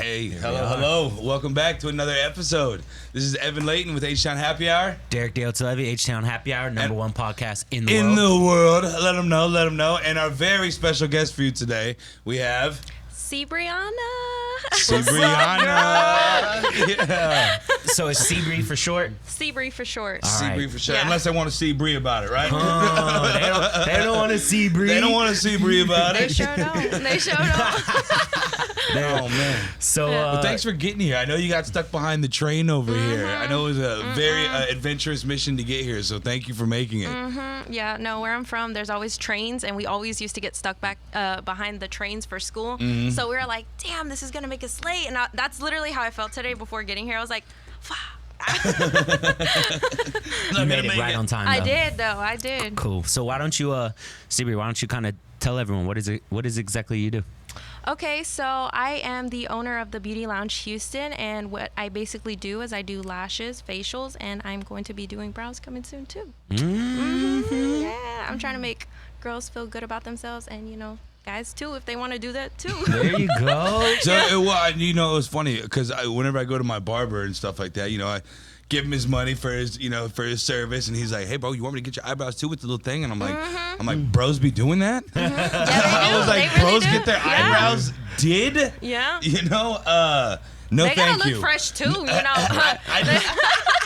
Hey, hello. Welcome back to another episode. This is Evan Layton with HTown Happy Hour. Derek Dale Levy, HTown Happy Hour, number one podcast in the world. In the world. Let them know. And our very special guest for you today, we have... Seabriana. Yeah. So is Seabree for short? Seabree for short. Seabree for sure. Yeah. Unless they want to see Bree about it, right? Oh, they don't want to see Bree. They don't want to see Bree about They it. sure don't. Oh, man. So Well, thanks for getting here. I know you got stuck behind the train over here. I know it was a very adventurous mission to get here, so thank you for making it. Yeah, no, where I'm from, there's always trains, and we always used to get stuck back behind the trains for school. So we were like, damn, this is going to make us late. And that's literally how I felt today before getting here. I was like, fuck. you made it right on time, though. I did. Cool. So why don't you, Seabree, why don't you kind of tell everyone what is exactly you do? Okay, so I am the owner of the Beauty Lounge Houston, and what I basically do is I do lashes, facials, and I'm going to be doing brows coming soon too. Yeah, I'm trying to make girls feel good about themselves, and guys too, if they want to do that too. There you go. So, it was funny because whenever I go to my barber and stuff like that, I give him his money for his, for his service, and he's like, "Hey, bro, you want me to get your eyebrows too with the little thing?" And I'm like, bros be doing that? Yeah, they do. I was like, They really bros do. get their eyebrows did? Yeah. No, They thank gotta you. look fresh too,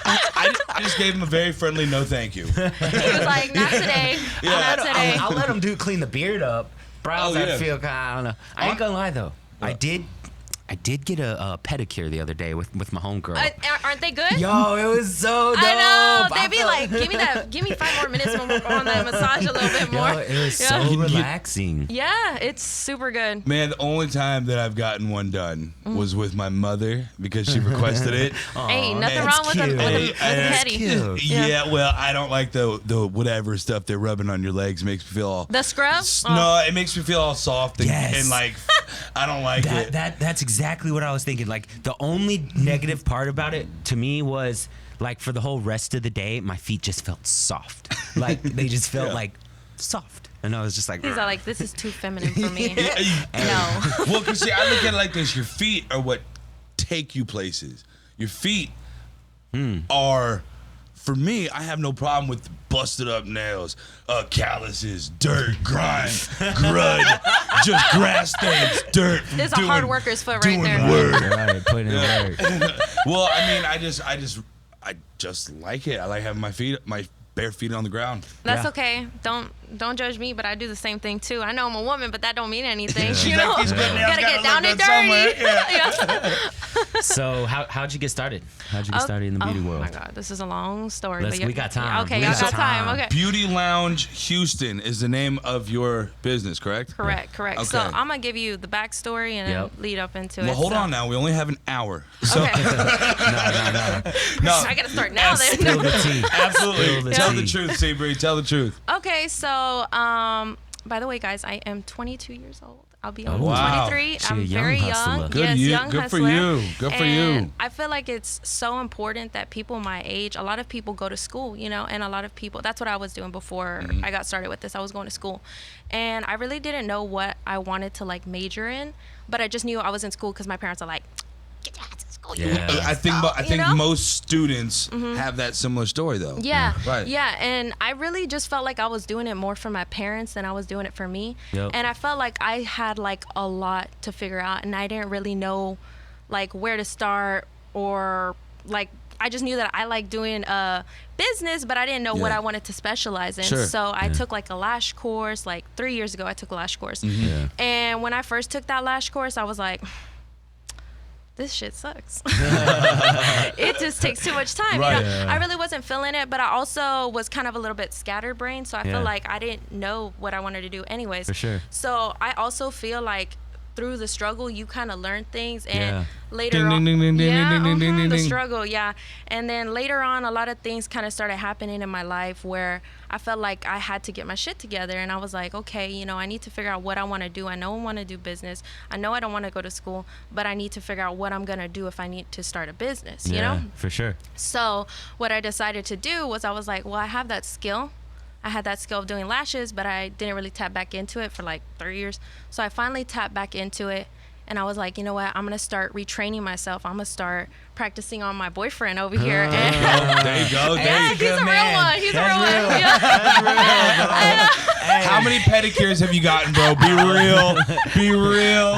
I just gave him a very friendly no, thank you. He was like, not today. Yeah. Not today. I'll let him clean the beard up. Brows, Oh, yeah. I feel kind of, I don't know. I ain't gonna lie though. I did get a pedicure the other day with my homegirl. Aren't they good? Yo, it was so dope. I know. They be like, give me 5 more minutes on that massage a little bit more. Yo, it was Yeah. so relaxing. Yeah, it's super good. Man, the only time that I've gotten one done was with my mother because she requested it. Hey, nothing that's wrong with cute. a That's petty. cute. Yeah, well, I don't like the whatever stuff they're rubbing on your legs. Makes me feel all... The scrub? No, it makes me feel all soft and, Yes. and like, I don't like it. That's exactly what I was thinking. Like the only negative part about it to me was like for the whole rest of the day, my feet just felt soft. Like they just felt like soft. And I was just like, He's all like, this is too feminine for me. No. No. Well, because see, I look at it like this. Your feet are what take you places. Your feet are... For me, I have no problem with busted up nails, calluses, dirt, grime, grud, just grass stains, dirt. There's a hard worker's foot right doing there. work. right, putting in work. Well, I mean, I just like it. I like having my bare feet on the ground. That's Yeah. okay. Don't judge me, but I do the same thing too. I know I'm a woman, but that don't mean anything. She's You like, know, these good nails gotta get look down and good somewhere. dirty. Yeah. So how'd you get started? How'd you get started in the beauty world? Oh my God, this is a long story. We got time. Okay, We y'all got got time. time. Okay. Beauty Lounge Houston is the name of your business, correct? Correct. So Okay. I'm gonna give you the backstory and then lead up into it. Well, hold so. on now. We only have an hour. So Okay. No. no, I gotta start now then. Spill the tea. absolutely. Spill the Tell tea. the truth, Seabree. Tell the truth. Okay, so by the way, guys, I am 22 years old. I'll be on Wow. 23. She a I'm young very hustler. young. Good Yes, you. young Good for hustler. you. Good for you. And I feel like it's so important that people my age, a lot of people go to school, and a lot of people, that's what I was doing before I got started with this. I was going to school. And I really didn't know what I wanted to major in, but I just knew I was in school because my parents are like, get your ass to school. You Yeah. need I think to, I think most students have that similar story though. Yeah. Right. Yeah. And I really just felt like I was doing it more for my parents than I was doing it for me. Yep. And I felt like I had a lot to figure out, and I didn't really know where to start, or I just knew that I like doing business, but I didn't know what I wanted to specialize in. Sure. So I took a lash course. 3 years ago, I took a lash course. Yeah. And when I first took that lash course, I was like, this shit sucks. It just takes too much time. Right. I really wasn't feeling it, but I also was kind of a little bit scatterbrained, so I feel like I didn't know what I wanted to do anyways. For sure. So I also feel like through the struggle, you kind of learn things, and Yeah. later Ding, on, ding, ding, ding, yeah, ding, ding, ding, ding, the ding. struggle, yeah. And then later on, a lot of things kind of started happening in my life where I felt like I had to get my shit together, and I was like, okay, I need to figure out what I want to do. I know I want to do business. I know I don't want to go to school, but I need to figure out what I'm gonna do if I need to start a business. You know? For sure. So what I decided to do was I was like, well, I have that skill. I had that skill of doing lashes, but I didn't really tap back into it for 3 years. So I finally tapped back into it, And I was like, you know what? I'm going to start retraining myself. I'm going to start practicing on my boyfriend over here. There you go. Yeah, he's a real one. He's a real one. Yeah. How many pedicures have you gotten, bro? Be real. Be real.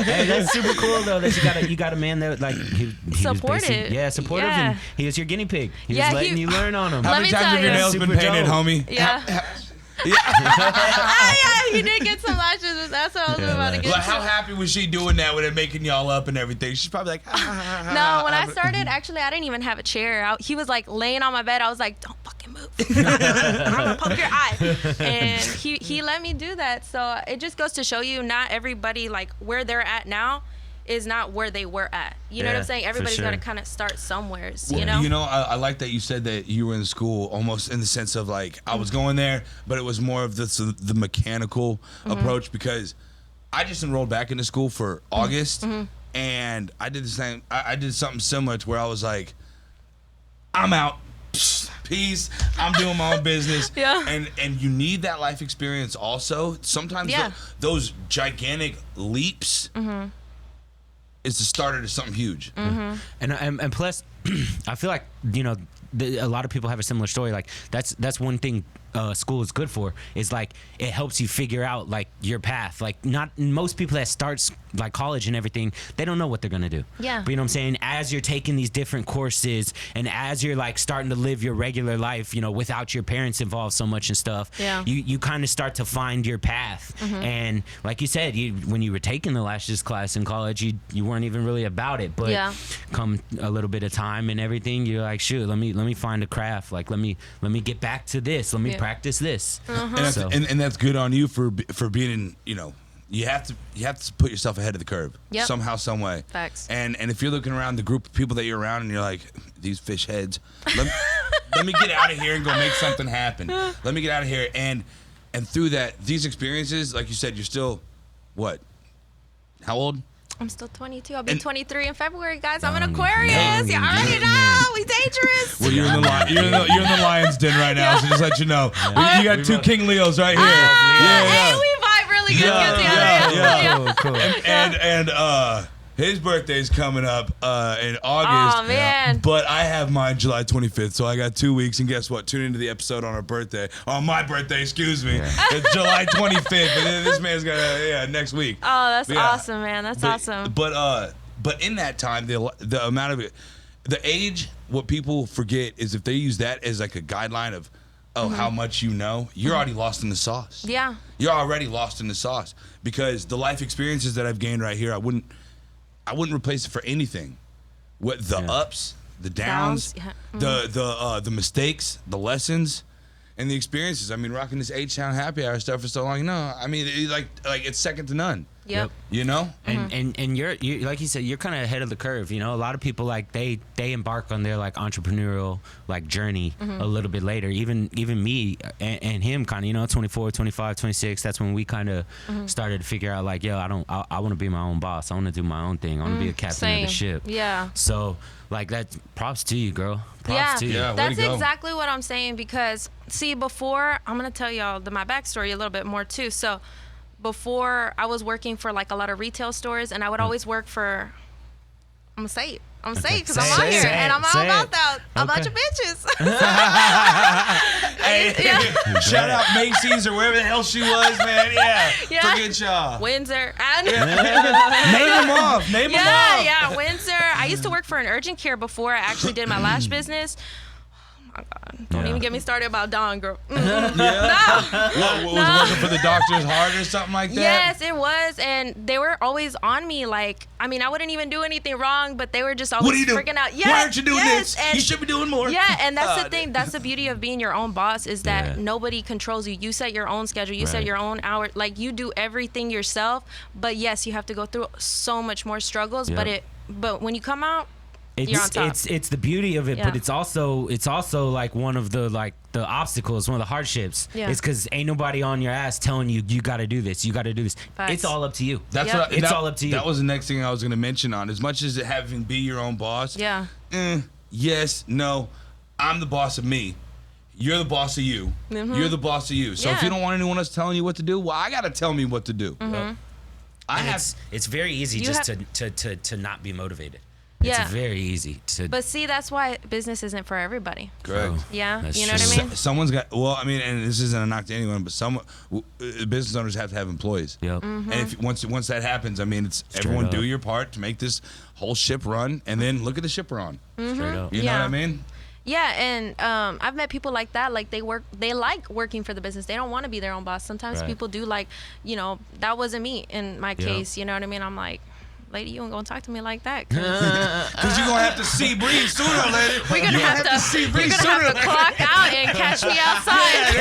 Hey, that's super cool though. That you got a man that like he supportive. Supportive, Yeah. and he was your guinea pig. He Yeah, was letting you learn on him. How Let many me times tell have your you. nails been Super painted, dope. homie? Yeah. He did get some lashes. That's what I was about to get Like, to. how happy was she doing that with it making y'all up and everything? She's probably like, No, when I started, actually, I didn't even have a chair. He was like laying on my bed. I was like, don't fucking move. I'm gonna poke your eye. And he let me do that. So it just goes to show you, not everybody, like where they're at now is not where they were at. You know what I'm saying? Everybody's got to kind of start somewheres, you know? You know, I like that you said that you were in school almost in the sense of like, I was going there, but it was more of the mechanical approach, because I just enrolled back into school for August, and I did the same. I did something similar to where I was like, I'm out. Peace. I'm doing my own business. Yeah. And you need that life experience also. Sometimes those gigantic leaps is the starter to something huge. And plus, I feel like, you know, a lot of people have a similar story. Like that's one thing school is good for, is like it helps you figure out like your path. Like not most people that starts like college and everything, they don't know what they're gonna do. Yeah. But you know what I'm saying? As you're taking these different courses and as you're like starting to live your regular life, you know, without your parents involved so much and stuff, you kind of start to find your path. And like you said, when you were taking the lashes class in college, you weren't even really about it. But come a little bit of time and everything, you're like, shoot, let me find a craft. Like let me get back to this. Let me practice this. And that's good on you for being, you know, you have to put yourself ahead of the curve somehow, some way. Facts. And if you're looking around the group of people that you're around and you're like, these fish heads, let me get out of here and go make something happen. Let me get out of here. And through that, these experiences, like you said, you're still, what? How old? I'm still 22. I'll be 23 in February, guys. I'm an Aquarius. You already know. We dangerous. Well, you're in the lion's den right now, so just let you know. You got two King Leos right here. Hey, we vibe really good together. Cool. And his birthday's coming up in August. Oh, man. But I have mine July 25th, so I got 2 weeks. And guess what? Tune into the episode on our birthday. On my birthday, excuse me. It's July 25th. And then this man's got next week. Oh, that's awesome, man. That's awesome. But in that time, the amount of it, the age, what people forget is if they use that as like a guideline of how much you know, you're already lost in the sauce. Yeah. You're already lost in the sauce, because the life experiences that I've gained right here, I wouldn't replace it for anything. What the ups, the downs, the mistakes, the lessons, and the experiences. I mean, rocking this HTown happy hour stuff for so long, I mean, it's second to none. Yep. You know? And you're like you said, you're kind of ahead of the curve. You know, a lot of people like they embark on their like entrepreneurial like journey a little bit later. Even me and him kind of, you know, 24, 25, 26. That's when we kind of started to figure out like, yo, I want to be my own boss. I want to do my own thing. I want to be a captain of the ship. Yeah. So like that, props to you, girl. Props to you. Yeah, That's exactly what I'm saying, because see, before, I'm gonna tell y'all my backstory a little bit more too. So before, I was working for like a lot of retail stores, and I would always work for, I'm safe because I'm out here and I'm all about that. A bunch of bitches. Hey, shout out Macy's or wherever the hell she was, man. Yeah. Forget y'all. Windsor. Name them off. Yeah, Windsor. I used to work for an urgent care before I actually did my lash business. Oh my God. Don't even get me started about Dawn, girl. Was working for the Doctor's Heart or something like that? Yes, it was. And they were always on me. Like, I mean, I wouldn't even do anything wrong, but they were just always freaking out. Why aren't you doing this? And you should be doing more. Yeah, and that's the thing. That's the beauty of being your own boss, is that nobody controls you. You set your own schedule. You set your own hour. Like, you do everything yourself. But yes, you have to go through so much more struggles. But when you come out, you're on top. It's the beauty of it, but it's also like one of the obstacles, one of the hardships. Yeah. It's because ain't nobody on your ass telling you got to do this, you got to do this. Facts. It's all up to you. It's all up to you. That was the next thing I was going to mention on. As much as having be your own boss. Yeah. Yes. No. I'm the boss of me. You're the boss of you. You're the boss of you. So if you don't want anyone else telling you what to do, well, I got to tell me what to do. It's very easy You just to not be motivated. Yeah. It's very easy to. But see, that's why business isn't for everybody. Correct. Yeah, That's you know what I true. mean? Someone's got. Well, I mean, and this isn't a knock to anyone, but business owners have to have employees. Yep. Mm-hmm. And if once that happens, I mean, it's everyone up. do your part to make this whole ship run, and then look at the ship we're on. Straight up. You know what I mean? Yeah, and I've met people like that. Like they like working for the business. They don't want to be their own boss. Sometimes Right. people do like, that wasn't me in my case. You know what I mean? I'm like, lady, you ain't gonna talk to me like that. Because you're gonna have to see Bree sooner or later. We're gonna have to see Bree you're gonna sooner have to clock out and catch me outside.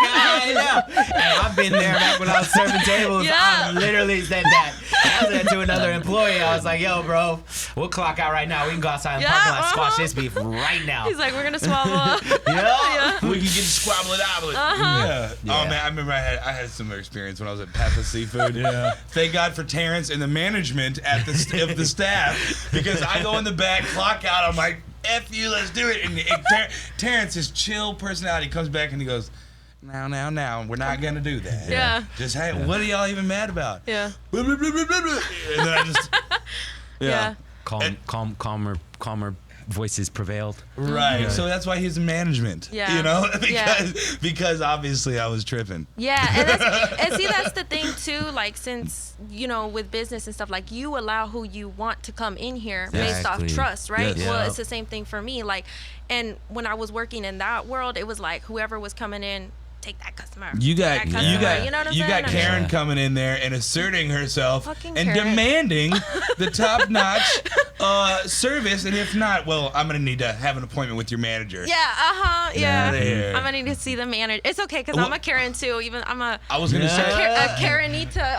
Hey, I've been there back when I was serving tables. Yeah. I literally said that. I said to another employee, I was like, yo, bro, we'll clock out right now. We can go outside and parking lot, squash this beef right now. He's like, we're gonna swallow up. Yeah. We can get to squabble it out. Yeah. Oh man, I remember I had similar experience when I was at Papa Seafood. Yeah. Thank God for Terrence and the management at of the staff, because I go in the back, clock out. I'm like, F you, let's do it. And Terrence, his chill personality, comes back and he goes, now, we're not gonna do that. Yeah. Just hey, what are y'all even mad about? Yeah. Blah, blah, blah, blah, blah, blah. And then I just Yeah. Calmer voices prevailed. Right. So that's why he's in management. Yeah. You know? Yeah. Because obviously I was tripping. Yeah, and see that's the thing too. Like since with business and stuff, like you allow who you want to come in here based off Exactly. trust, right? Yes. Well, Yeah. it's the same thing for me. Like, and when I was working in that world, it was like whoever was coming in, take that customer. You got take that customer, you know what I'm you saying? got Karen coming in there and asserting herself Fucking and Karen. demanding the top-notch service, and if not, well, I'm gonna need to have an appointment with your manager. Yeah, yeah. outta here. I'm gonna need to see the manager. It's okay because I'm a Karen too. Even I'm a I was gonna say a Karenita.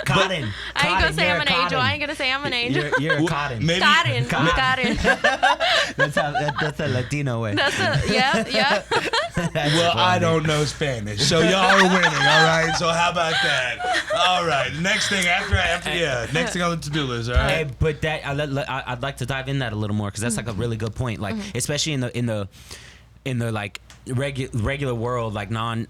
Cotton. I ain't gonna say You're I'm a an angel. cotton. I ain't gonna say I'm an angel. You're a cotton. maybe Cotton. Cotton. That's a Latino way. That's a yeah. well, I don't know Spanish, so y'all are winning. All right, so how about that? All right, next thing after next thing on the to-do list. All Hey, right. but I'd like to dive in that a little more because that's like a really good point. Like especially in the like regular world, like non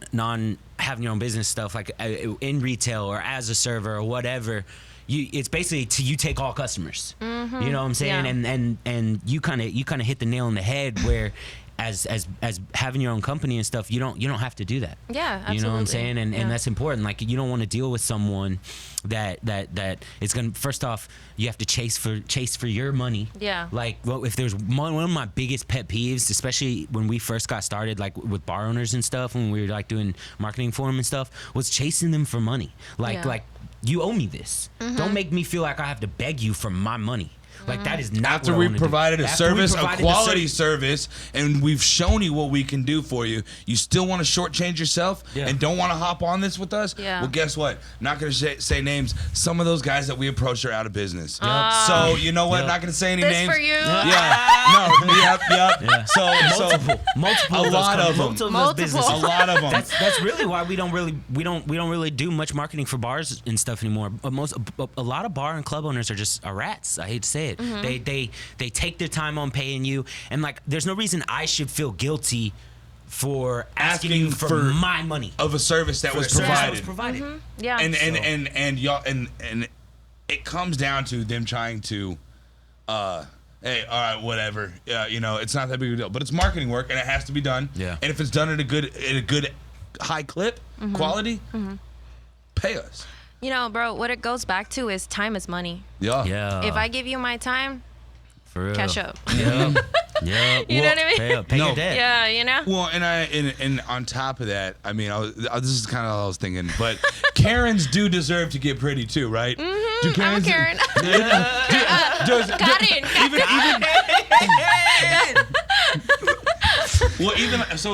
having your own business stuff, like in retail or as a server or whatever. It's basically you take all customers. You know what I'm saying? Yeah. And you kind of hit the nail on the head where. As having your own company and stuff, you don't have to do that. Yeah, absolutely. You know what I'm saying? And Yeah. that's important. Like you don't want to deal with someone that it's gonna. First off, you have to chase for your money. Yeah. Like, well, if there's one of my biggest pet peeves, especially when we first got started, like with bar owners and stuff, when we were like doing marketing for them and stuff, was chasing them for money. Like you owe me this. Don't make me feel like I have to beg you for my money. Like that is not After what I we wanna do. provided a After we service, a provided the quality service, and we've shown you what we can do for you, you still want to shortchange yourself Yeah. and don't want to hop on this with us? Yeah. Well, guess what? Not going to say names. Some of those guys that we approached are out of business. So, you know what? Yep. Not going to say any This names. for you. Yeah. No. Yep. Yeah. So multiple a of those lot of companies, them. multiple of those Multiple. a businesses. lot of them. That's really why we don't really do much marketing for bars and stuff anymore. A lot of bar and club owners are rats. I hate to say it. They take their time on paying you, and like there's no reason I should feel guilty for asking you for my money of a service that was Service that provided. was provided. Yeah. And y'all and it comes down to them trying to hey, all right, whatever. You know, it's not that big of a deal, but it's marketing work and it has to be done. Yeah. And if it's done at a good high clip, quality, pay us. Bro, what it goes back to is time is money. Yeah. Yeah. If I give you my time, for real. cash up. Yeah. You know what I mean? Pay No. your debt. Yeah, Well, and on top of that, I mean, this is kind of what I was thinking, but Karens do deserve to get pretty too, right? Do I'm a Karen.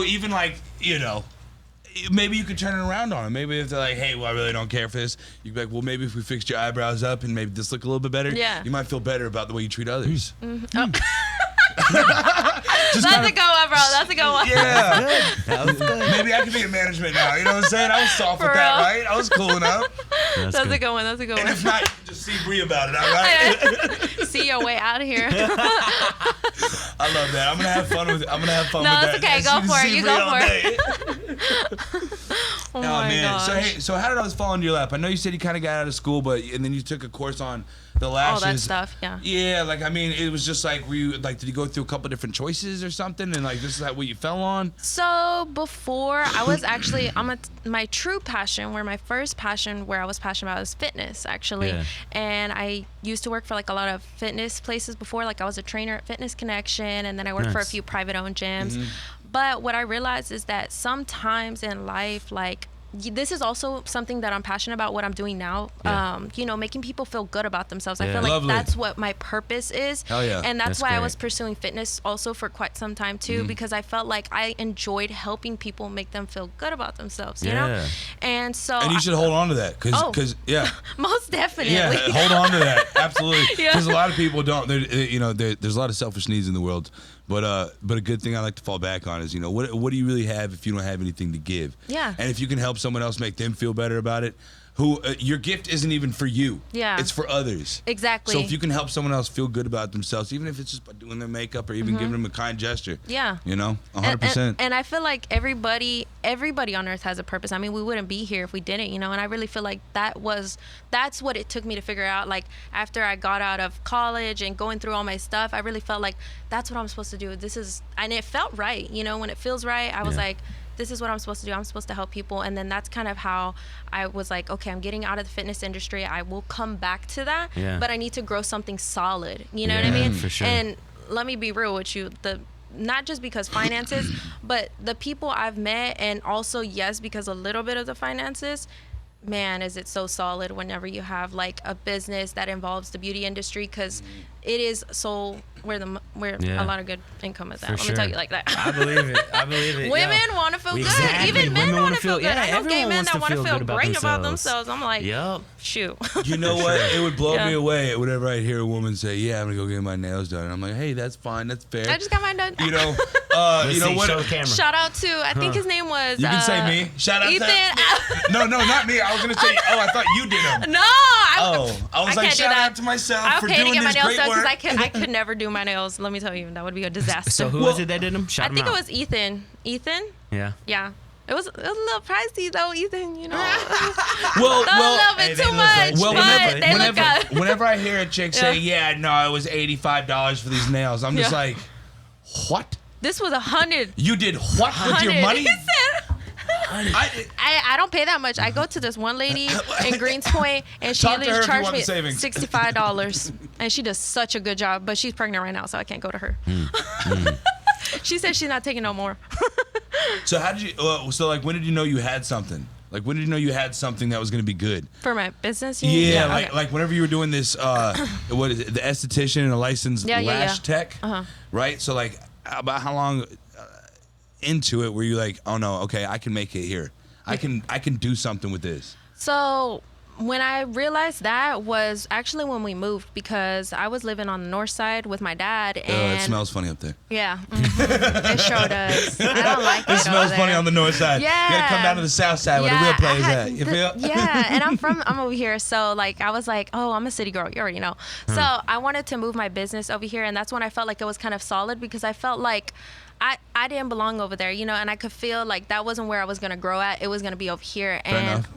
Even like, you know, maybe you could turn it around on them. Maybe if they're like, hey, well, I really don't care for this, you'd be like, well, maybe if we fixed your eyebrows up and made this look a little bit better, Yeah. you might feel better about the way you treat others. That's a good one, bro. That's a good one. Yeah. That was good. Maybe I could be in management now. You know what I'm saying? I was soft For with that, real. right? I was cool enough. That's a good one. That's a good And one. if not, you can just see Bree about it, all right? See your way out of here. I love that. I'm gonna have fun with that. No, it's okay. Go for it. You go for it. Oh my gosh. So hey, so how did all this fall into your lap? I know you said you kind of got out of school, and then you took a course on the lashes. All that stuff, yeah. Yeah, like I mean, it was just like, were you like, did you go through a couple different choices or something, and like this is what you fell on? So before I was actually, my true passion, my first passion, where I was passionate about was fitness actually, Yeah. and I used to work for like a lot of fitness places before. Like I was a trainer at Fitness Connection, and then I worked for a Nice. few private-owned gyms. But what I realized is that sometimes in life, like this is also something that I'm passionate about, what I'm doing now. Yeah. You know, making people feel good about themselves. I Yeah. feel like Lovely. that's what my purpose is. Hell yeah. And that's That's why I great. was pursuing fitness also for quite some time too, because I felt like I enjoyed helping people make them feel good about themselves, you know? Yeah. And so And you should hold on to that, because yeah. most definitely. Yeah, hold on to that. Absolutely. Yeah. Because a lot of people don't. There's a lot of selfish needs in the world. But a good thing I like to fall back on is, what do you really have if you don't have anything to give? Yeah. And if you can help someone else make them feel better about it, your gift isn't even for you. Yeah. It's for others. Exactly. So if you can help someone else feel good about themselves, even if it's just by doing their makeup or even giving them a kind gesture. Yeah. 100%. And I feel like everybody on earth has a purpose. I mean, we wouldn't be here if we didn't, and I really feel like that's what it took me to figure out. Like after I got out of college and going through all my stuff, I really felt like that's what I'm supposed to do. And it felt right. When it feels right, I was Yeah. like, this is what I'm supposed to do. I'm supposed to help people. And then that's kind of how I was like, okay, I'm getting out of the fitness industry. I will come back to that, Yeah. but I need to grow something solid. You know what I Yeah, mean? for sure. And let me be real with you. Not just because finances, but the people I've met, and also, yes, because a little bit of the finances, man, is it so solid whenever you have like a business that involves the beauty industry, because it is where Yeah. a lot of good income is at. For Let sure. me tell you like that. I believe it. Women want to feel good. Exactly. Even men Women want to feel good. I know gay everyone men wants that to want to feel feel good about great about themselves. themselves. I'm like, Yep. shoot. You know what? It would blow Yeah. me away whenever I hear a woman say, "Yeah, I'm gonna go get my nails done." And I'm like, "Hey, that's fine. That's fair." I just got mine done. you know Let's see, what? show the camera. Shout out to, I think his name was. You can say me. Shout out Ethan. to. No, not me. I was gonna say. Oh, I thought you did them. No, I was I like, can't do shout that. out to myself I for pay to doing get my this nails great done work. because I could never do my nails. Let me tell you, that would be a disaster. So who was it that did them? Shout I him think it out. was Ethan. Ethan? Yeah. Yeah. It was a little pricey though, Ethan. Well, a little hey, bit they too look much, good. Well, but they look good. whenever I hear a chick say, Yeah. "Yeah, no, it was $85 for these nails," I'm just Yeah. like, "What? This was 100. You did what with your 100. money?" He said, I don't pay that much. I go to this one lady in Greenspoint, and she Talk to her literally if you charged want me the savings. $65, and she does such a good job. But she's pregnant right now, so I can't go to her. She said she's not taking no more. So how did you? So like, when did you know you had something? Like, when did you know you had something that was going to be good? For my business? Yeah, okay. like whenever you were doing this, what is it? The esthetician and a licensed lash tech, right? So like, about how long into it were you like, oh no, okay, I can make it here. I can do something with this. So when I realized that was actually when we moved, because I was living on the north side with my dad, and It smells funny up there. yeah, it sure does. I don't like it. It smells over funny there. on the north side. Yeah. You gotta come down to the south side where the real players at. You feel? Yeah, and I'm over here, so like I was like, oh, I'm a city girl. You already know. So I wanted to move my business over here, and that's when I felt like it was kind of solid, because I felt like I didn't belong over there, and I could feel like that wasn't where I was gonna grow at. It was gonna be over here, Fair and enough.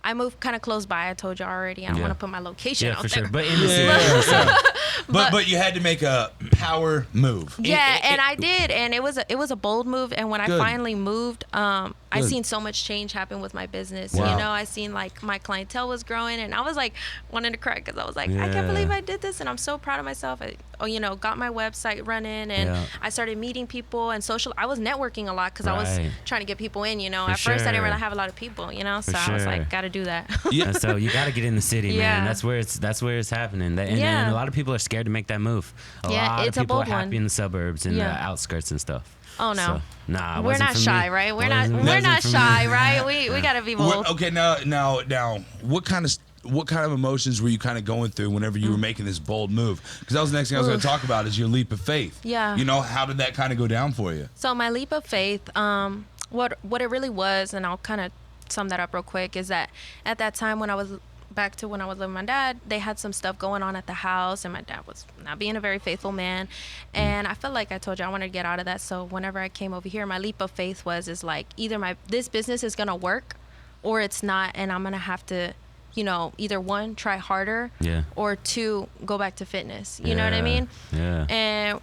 I moved kind of close by. I told you already. I don't Yeah. want to put my location Yeah, out for there. sure. But in the city. Yeah. But you had to make a power move. Yeah, and I did, and it was a bold move. And when Good. I finally moved, I Good. seen so much change happen with my business. Wow. I seen like my clientele was growing, and I was like wanting to cry, because I was like, I Yeah. can't believe I did this, and I'm so proud of myself. I got my website running, and Yeah. I started meeting people and social. I was networking a lot because I was Right. trying to get people in. At first I didn't sure. really have a lot of people. So I was sure. like, got to do that. Yeah. And so you got to get in the city, man. Yeah. That's where it's happening. And Yeah. a lot of people are scared to make that move. A Yeah, lot it's of a people are bold happy one. in the suburbs and Yeah. the outskirts and stuff. Oh no. So, nah, it We're wasn't not for shy, me. right? We're Wasn't- not wasn't for me. shy, right? We gotta be bold. Okay, now, what kind of emotions were you kind of going through whenever you were making this bold move? Because that was the next thing I was going to talk about, is your leap of faith. Yeah. How did that kind of go down for you? So my leap of faith, what it really was, and I'll kind of sum that up real quick, is that at that time when I was back to when I was living with my dad, they had some stuff going on at the house, and my dad was not being a very faithful man. And I felt like I told you I wanted to get out of that. So whenever I came over here, my leap of faith is like either this business is gonna work or it's not, and I'm gonna have to, you know, either one, try harder, or two, go back to fitness. You know what I mean? Yeah. And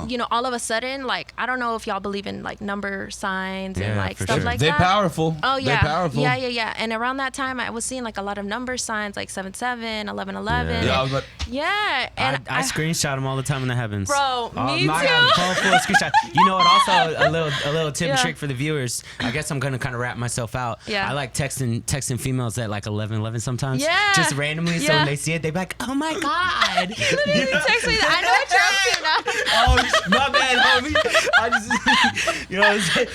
you know, all of a sudden, like, I don't know if y'all believe in like number signs and like stuff like They're that. powerful. Oh yeah, They're powerful. Yeah. And around that time, I was seeing like a lot of number signs, like 77, 1111. Yeah, and I screenshot them all the time when that happens. Bro, me too. Phone full of screenshot. You know what? Also, a little tip and trick for the viewers. I guess I'm gonna kind of wrap myself out. Yeah. I like texting females at like 11:11 sometimes. Yeah. Just randomly, so when they see it, they be like, "Oh my god." Literally text me that. I know what you're up to now. Oh, my bad, homie. I just, you know what I'm saying?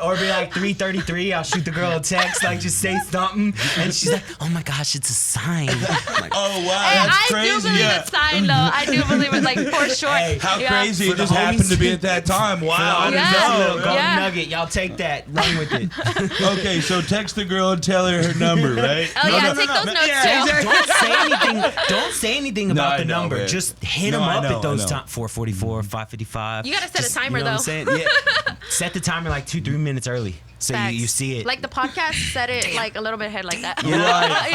Or be like 3:33. I'll shoot the girl a text, like just say something, and she's like, "Oh my gosh, it's a sign." I'm like, oh wow, hey, that's I crazy. do believe it's sign though. I do believe it, like for sure. Hey, how crazy it just happened to be at that time. Wow. Little golden nugget. Y'all take that, run with it. Okay, so text the girl and tell her number, right? Oh yeah, take those notes too. Don't say anything about the number. Man. Just hit them up at those times. 4:44, 5:55. You gotta set a timer you know though. What I'm saying? Yeah. Set the timer like 2-3 minutes early, so you see it. Like the podcast, set it like a little bit ahead like that. You're right.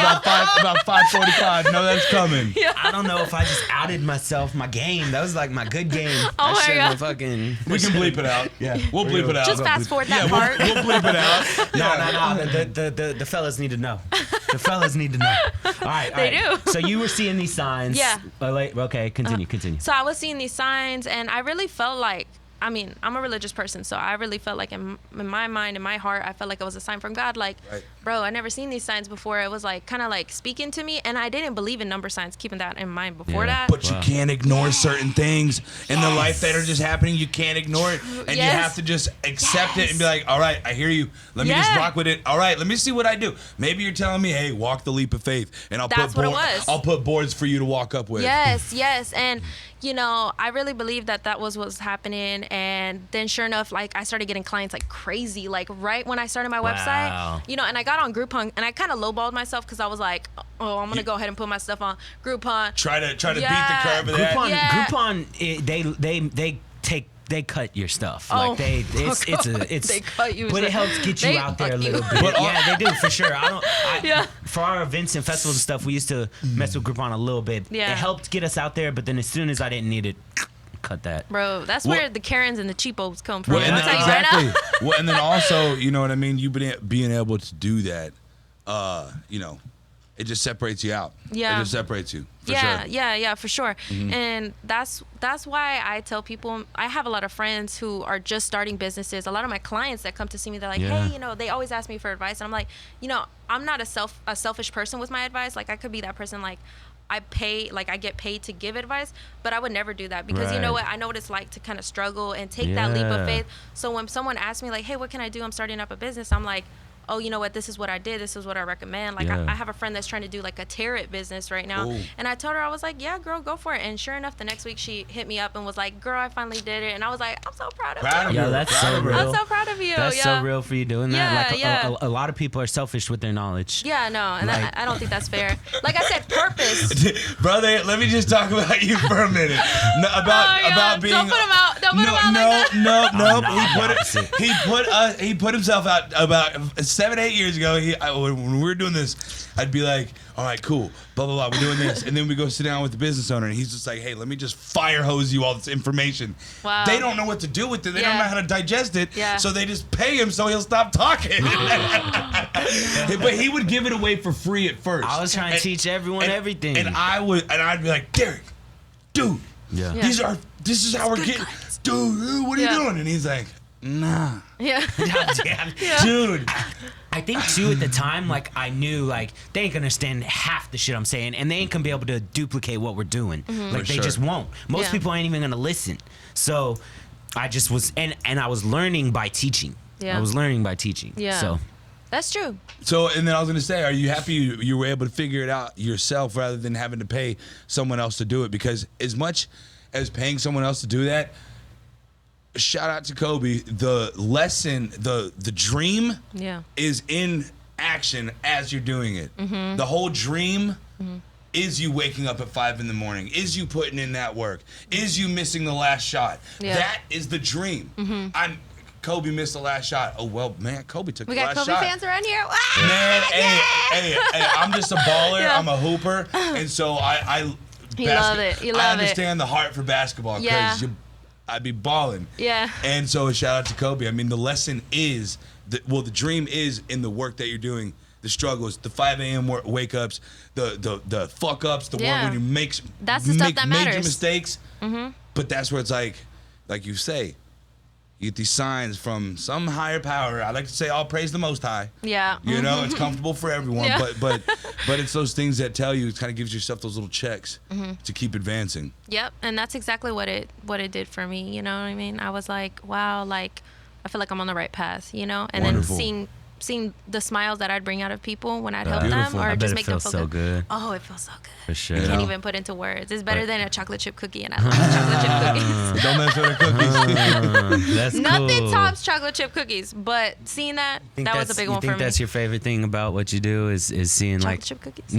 About 5:45. No, that's coming. Yeah. I don't know if I just outed myself, my game. That was like my good game. Oh my God. Fucking. We can bleep it out. Yeah, we'll bleep it out. Just fast forward that part. We'll bleep it out. No. The fellas need to know. The fellas need to know. All right. They do. So you were seeing these signs. Yeah. Okay. Continue. So I was seeing these signs, and I really felt like, I mean, I'm a religious person, so I really felt like in my mind, in my heart, I felt like it was a sign from God. Like, bro, I never seen these signs before. It was like kind of like speaking to me, and I didn't believe in number signs, keeping that in mind before that. But you can't ignore certain things in the life that are just happening. You can't ignore it, and you have to just accept it and be like, all right, I hear you. Let me just rock with it. All right, let me see what I do. Maybe you're telling me, hey, walk the leap of faith, and I'll put boards for you to walk up with. Yes, and you know, I really believe that was what's happening. And then sure enough, like I started getting clients like crazy, like right when I started my website, you know, and I got on Groupon, and I kind of lowballed myself because I was like, oh, I'm going to go ahead and put my stuff on Groupon. Try to beat the curve of that. Groupon, they cut your stuff. Like they cut you. But it helps get you out there a little bit. Yeah, they do for sure. For our events and festivals and stuff, we used to mess with Groupon a little bit. Yeah. It helped get us out there, but then as soon as I didn't need it, cut that. Bro, that's where the Karens and the cheapos come from. Well, I'll tell you right now. Well, and then also, you know what I mean? You being able to do that, you know, it just separates you out. Yeah. It just separates you. For sure. Mm-hmm. And that's why I tell people, I have a lot of friends who are just starting businesses. A lot of my clients that come to see me, they're like, hey, you know, they always ask me for advice. And I'm like, you know, I'm not a selfish person with my advice. Like I could be that person, like I get paid to give advice, but I would never do that because you know what? I know what it's like to kind of struggle and take that leap of faith. So when someone asks me like, hey, what can I do? I'm starting up a business. I'm like, oh, you know what, this is what I did, this is what I recommend. Like I have a friend that's trying to do like a tarot business right now. Ooh. And I told her, I was like, yeah, girl, go for it. And sure enough, the next week she hit me up and was like, girl, I finally did it. And I was like, I'm so proud of you. Yeah, that's so real. I'm so proud of you. That's so real for you doing that. Yeah, a lot of people are selfish with their knowledge. Yeah, no, and like, I don't think that's fair. Like I said, purpose. Brother, let me just talk about you for a minute. About being. Don't put him out. Don't put him out like that. He put himself out about 7-8 years ago. When we were doing this, I'd be like, all right, cool, blah, blah, blah, we're doing this. And then we go sit down with the business owner, and he's just like, hey, let me just fire hose you all this information. Wow. They don't know what to do with it. They don't know how to digest it. Yeah. So they just pay him so he'll stop talking. But he would give it away for free at first. I was trying to teach everyone everything. And I'd be like, Derek, dude, this is how we're getting. Dude, what are you doing? And he's like, nah. Yeah. Dude. I think too at the time, like I knew like they ain't gonna understand half the shit I'm saying, and they ain't gonna be able to duplicate what we're doing. Mm-hmm. Like they just won't. Most people ain't even gonna listen. So I just was, and I was learning by teaching. Yeah. I was learning by teaching. Yeah. So that's true. So, and then I was gonna say, are you happy you were able to figure it out yourself rather than having to pay someone else to do it? Because as much as paying someone else to do that, shout out to Kobe. The lesson, the dream, is in action as you're doing it. The whole dream is you waking up at 5 a.m, is you putting in that work, is you missing the last shot. That is the dream. Kobe missed the last shot. Oh well, man, Kobe took the last shot. We got Kobe fans around here. Man, hey, I'm just a baller. I'm a hooper, and so I love it. You love I understand the heart for basketball because I'd be balling. Yeah. And so shout out to Kobe. I mean, the lesson is the dream is in the work that you're doing. The struggles, the 5 a.m. wake ups, the fuck ups, the one when you make that major matters. mistakes. But that's where it's like you say, you get these signs from some higher power. I like to say, all praise the Most High. Yeah. You know, it's comfortable for everyone, but it's those things that tell you, it kind of gives yourself those little checks to keep advancing. Yep, and that's exactly what it did for me. You know what I mean? I was like, wow, like I feel like I'm on the right path. You know, and Wonderful. then seeing the smiles that I'd bring out of people when I'd help them, or I bet just it make them feels feel so good. good. Oh, it feels so good. For sure. I can't even put into words. It's better than a chocolate chip cookie, and I love chocolate chip cookies. Don't mess with the cookies. That's Nothing cool. tops chocolate chip cookies, but seeing that was a big one for me. You think that's your favorite thing about what you do is seeing chocolate like chip cookies.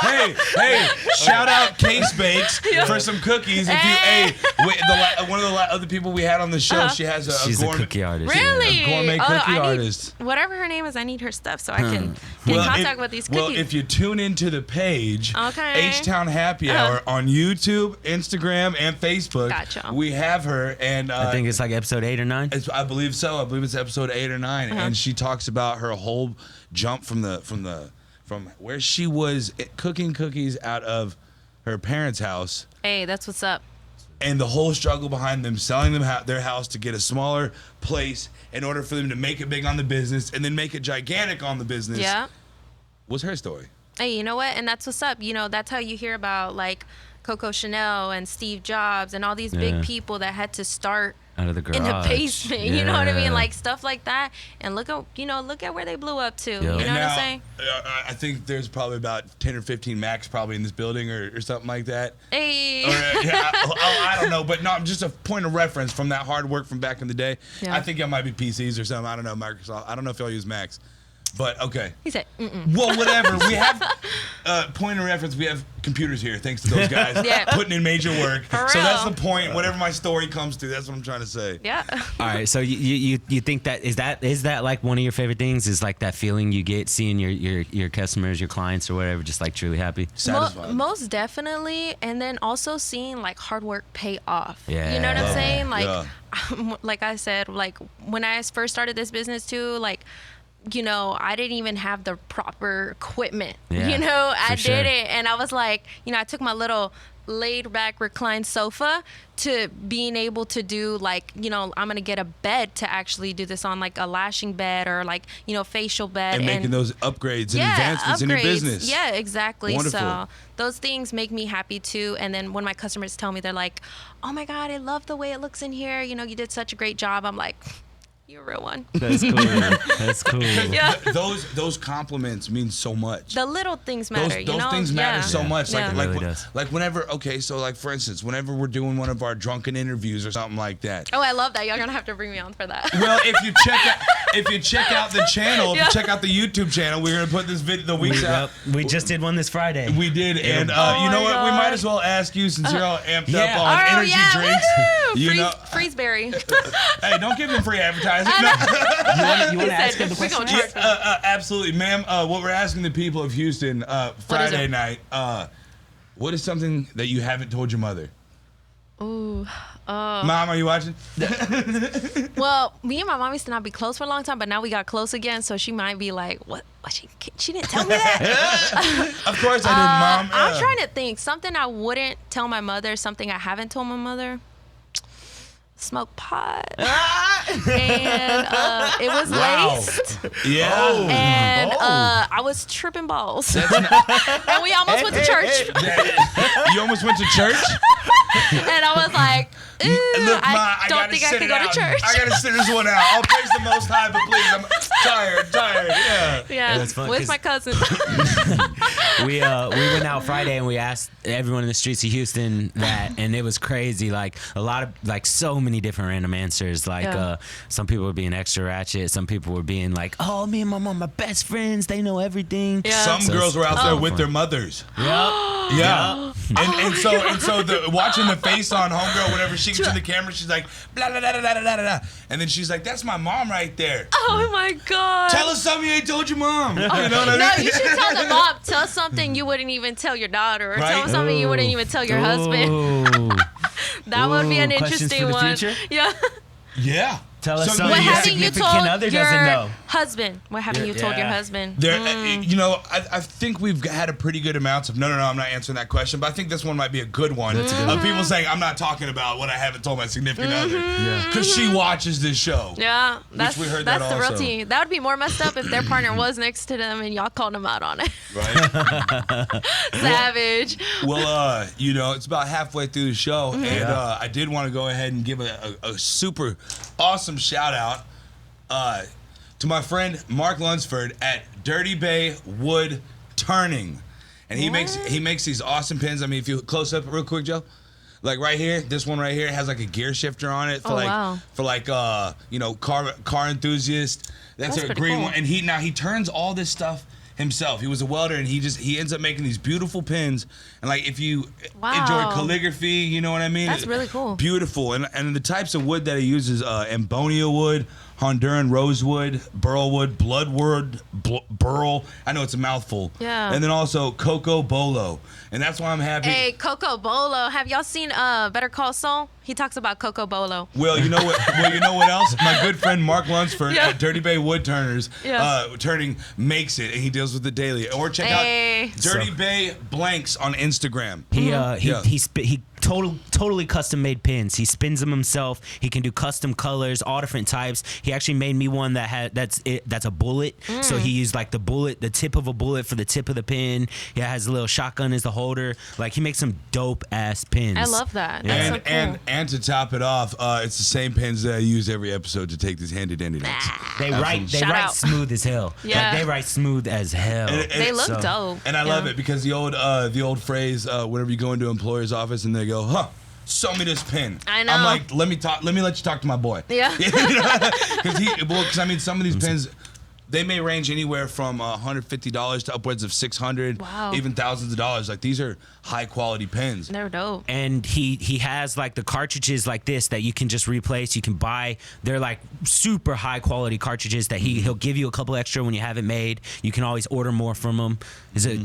hey, shout out Case Bakes for some cookies. If one of the other people we had on the show, she has she's gourmet, a cookie artist. Really? a gourmet cookie artist. Whatever her name is, I need her stuff so I can get in contact with these cookies. Well, if you tune into the page, Okay. HTown Happy Hour on YouTube, Instagram, and Facebook, Gotcha. we have her, and I think it's like episode 8 or 9. I believe so. I believe it's episode 8 or 9, and she talks about her whole jump from where she was cooking cookies out of her parents' house. Hey, that's what's up. And the whole struggle behind them selling them their house to get a smaller place in order for them to make it big on the business and then make it gigantic on the business. Yeah. Was her story. Hey, you know what? And that's what's up. You know, that's how you hear about like Coco Chanel and Steve Jobs and all these big people that had to start Out of the garage. in the basement. You know what I Yeah. mean? Like stuff like that. And look at where they blew up to. Yeah. You know And what now, I'm saying? I think there's probably about 10 or 15 Macs probably in this building or something like that. Hey. Or, I don't know, but no, just a point of reference from that hard work from back in the day. Yeah. I think it might be PCs or something. I don't know, Microsoft. I don't know if y'all use Macs. But okay. He said, mm-mm. Well, whatever. We have point of reference. We have computers here, thanks to those guys putting in major work. For So that's real. the point. Whatever my story comes to, that's what I'm trying to say. Yeah. All right, so you think that is that like one of your favorite things? Is like that feeling you get seeing your customers, your clients, or whatever, just like truly happy? Satisfying. Most definitely, and then also seeing like hard work pay off. Yeah. You know what I'm saying? Like, Yeah. like I said, like when I first started this business too, like, you know, I didn't even have the proper equipment. Yeah, you know, I for sure. didn't, and I was like, you know, I took my little laid back reclined sofa to being able to do like, you know, I'm gonna get a bed to actually do this on, like a lashing bed or like, you know, facial bed, And making those upgrades and advancements in your business. Yeah, exactly. Wonderful. So those things make me happy too. And then when my customers tell me, they're like, oh my God, I love the way it looks in here. You know, you did such a great job. I'm like, you're a real one. That's cool. That's cool. Yeah. Those compliments mean so much. The little things matter, Those things matter so much. Yeah. Like, It really does. like whenever, okay, so like for instance, whenever we're doing one of our drunken interviews or something like that. Oh, I love that. Y'all gonna have to bring me on for that. Well, if you check out the channel, if you check out the YouTube channel, we're gonna put this video the weeks out. We just did one this Friday. We did, and Oh you know my what? We God. might as well ask you since you're all amped Yeah. up on Oh energy yeah, drinks. woohoo! You know, Freezeberry. hey, don't give them free advertising. You want to ask her the We gonna question? charge for that. Absolutely, ma'am. What we're asking the people of Houston Friday it? night, what is something that you haven't told your mother? Ooh. Mom, are you watching? Well, me and my mom used to not be close for a long time, but now we got close again, so she might be like, what she didn't tell me that? Of course I did, Mom. I'm trying to think. Something I wouldn't tell my mother, something I haven't told my mother. Smoke pot. And it was laced. Yeah. And I was tripping balls. And we almost went to church. You almost went to church? And I was like, ooh, Look, Ma, I don't gotta think I sit can it go out. to church. I gotta sit this one out. I'll praise the Most High, but please, tired. Yeah. Yeah. was fun, With 'cause- my cousin. we went out Friday and we asked everyone in the streets of Houston that, and it was crazy. Like a lot of so many different random answers. Like some people were being extra ratchet. Some people were being like, "Oh, me and my mom are best friends. They know everything." Yeah. Some girls were out there with their mothers. Yep. Yeah. And so watching the face on homegirl whenever she gets in the camera, she's like blah blah blah blah blah blah, and then she's like, "That's my mom right there." Oh my God. Tell us something you ain't told your mom. You know what I mean? No, you should tell the mom. Tell something you wouldn't even tell your daughter, or Right? tell something you wouldn't even tell your husband. Ooh. That would be an Ooh, questions interesting for the one. future? Yeah. Yeah. Tell us Something something What your haven't you significant told other your doesn't know. husband? What haven't you told your husband? There, you know, I think we've had a pretty good amount of no, I'm not answering that question, but I think this one might be a good one of people saying I'm not talking about what I haven't told my significant other because she watches this show. Yeah, that's we heard that's that the real also. tea. That would be more messed up if their partner was next to them and y'all called them out on it. Right. Savage. Well, you know, it's about halfway through the show, and I did want to go ahead and give a super awesome shout out to my friend Mark Lunsford at Dirty Bay Wood Turning, and he makes these awesome pins. I mean, if you close up real quick, Joe, like right here, this one right here has like a gear shifter on it for you know, car enthusiast. That's a pretty green cool. one, and he turns all this stuff himself. He was a welder, and he ends up making these beautiful pins. And like if you enjoy calligraphy, you know what I mean? That's really cool. Beautiful. And the types of wood that he uses: Ambonia wood, Honduran rosewood, burlwood, bloodwood, burl. I know it's a mouthful. Yeah. And then also cocoa bolo, and that's why I'm happy. Hey, Coco Bolo. Have y'all seen Better Call Saul? He talks about Coco Bolo. Well, you know what? Else? My good friend Mark Lunsford at Dirty Bay Wood Turners, Turning makes it, and he deals with it daily. Or check out Dirty Bay Blanks on Instagram. He totally custom made pins. He spins them himself. He can do custom colors, all different types. He actually made me one that's a bullet. So he used like the tip of a bullet for the tip of the pin. He has a little shotgun as the holder. Like he makes some dope ass pins. I love that. That's so cool. And to top it off, it's the same pens that I use every episode to take these handy dandy notes. They write smooth as hell. Yeah. Like, they write smooth as hell. And They look dope. And I love it because the old phrase, whenever you go into an employer's office and they go, "Huh, show me this pen." I know. I'm like, let me let you talk to my boy. Yeah. Because I mean, some of these pens, they may range anywhere from $150 to upwards of $600, even thousands of dollars. Like these are high quality pens. They're dope. And he has like the cartridges like this that you can just replace. You can buy. They're like super high quality cartridges that he'll give you a couple extra when you have it made. You can always order more from him. Is it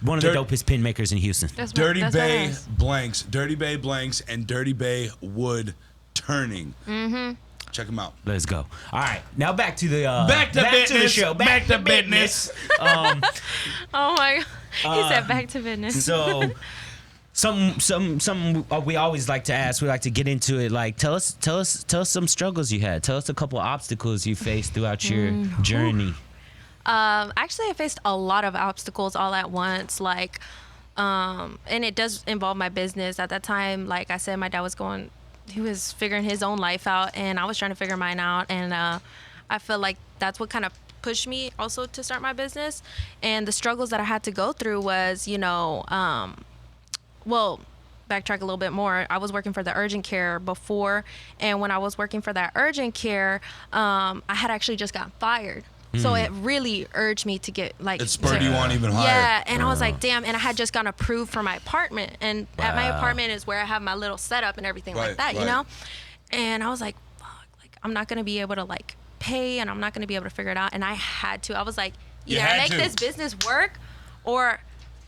one of the dopest pin makers in Houston? Dirty Bay Blanks, and Dirty Bay Wood Turning. Check them out. Let's go. All right, now back to the business. to the show. Back to business. Oh my! He said back to business. So, some we always like to ask. We like to get into it. Like, tell us some struggles you had. Tell us a couple obstacles you faced throughout your journey. Actually, I faced a lot of obstacles all at once. Like, and it does involve my business. At that time, like I said, my dad was he was figuring his own life out, and I was trying to figure mine out. And I feel like that's what kind of pushed me also to start my business. And the struggles that I had to go through was, well, backtrack a little bit more. I was working for the urgent care before, and when I was working for that urgent care, I had actually just gotten fired. So it really urged me to get like. It spurred you on even higher. Yeah, and I was like, damn. And I had just gotten approved for my apartment, and at my apartment is where I have my little setup and everything like that, you know. And I was like, fuck, like I'm not gonna be able to like pay, and I'm not gonna be able to figure it out. And I had to. I was like, either I make this business work, or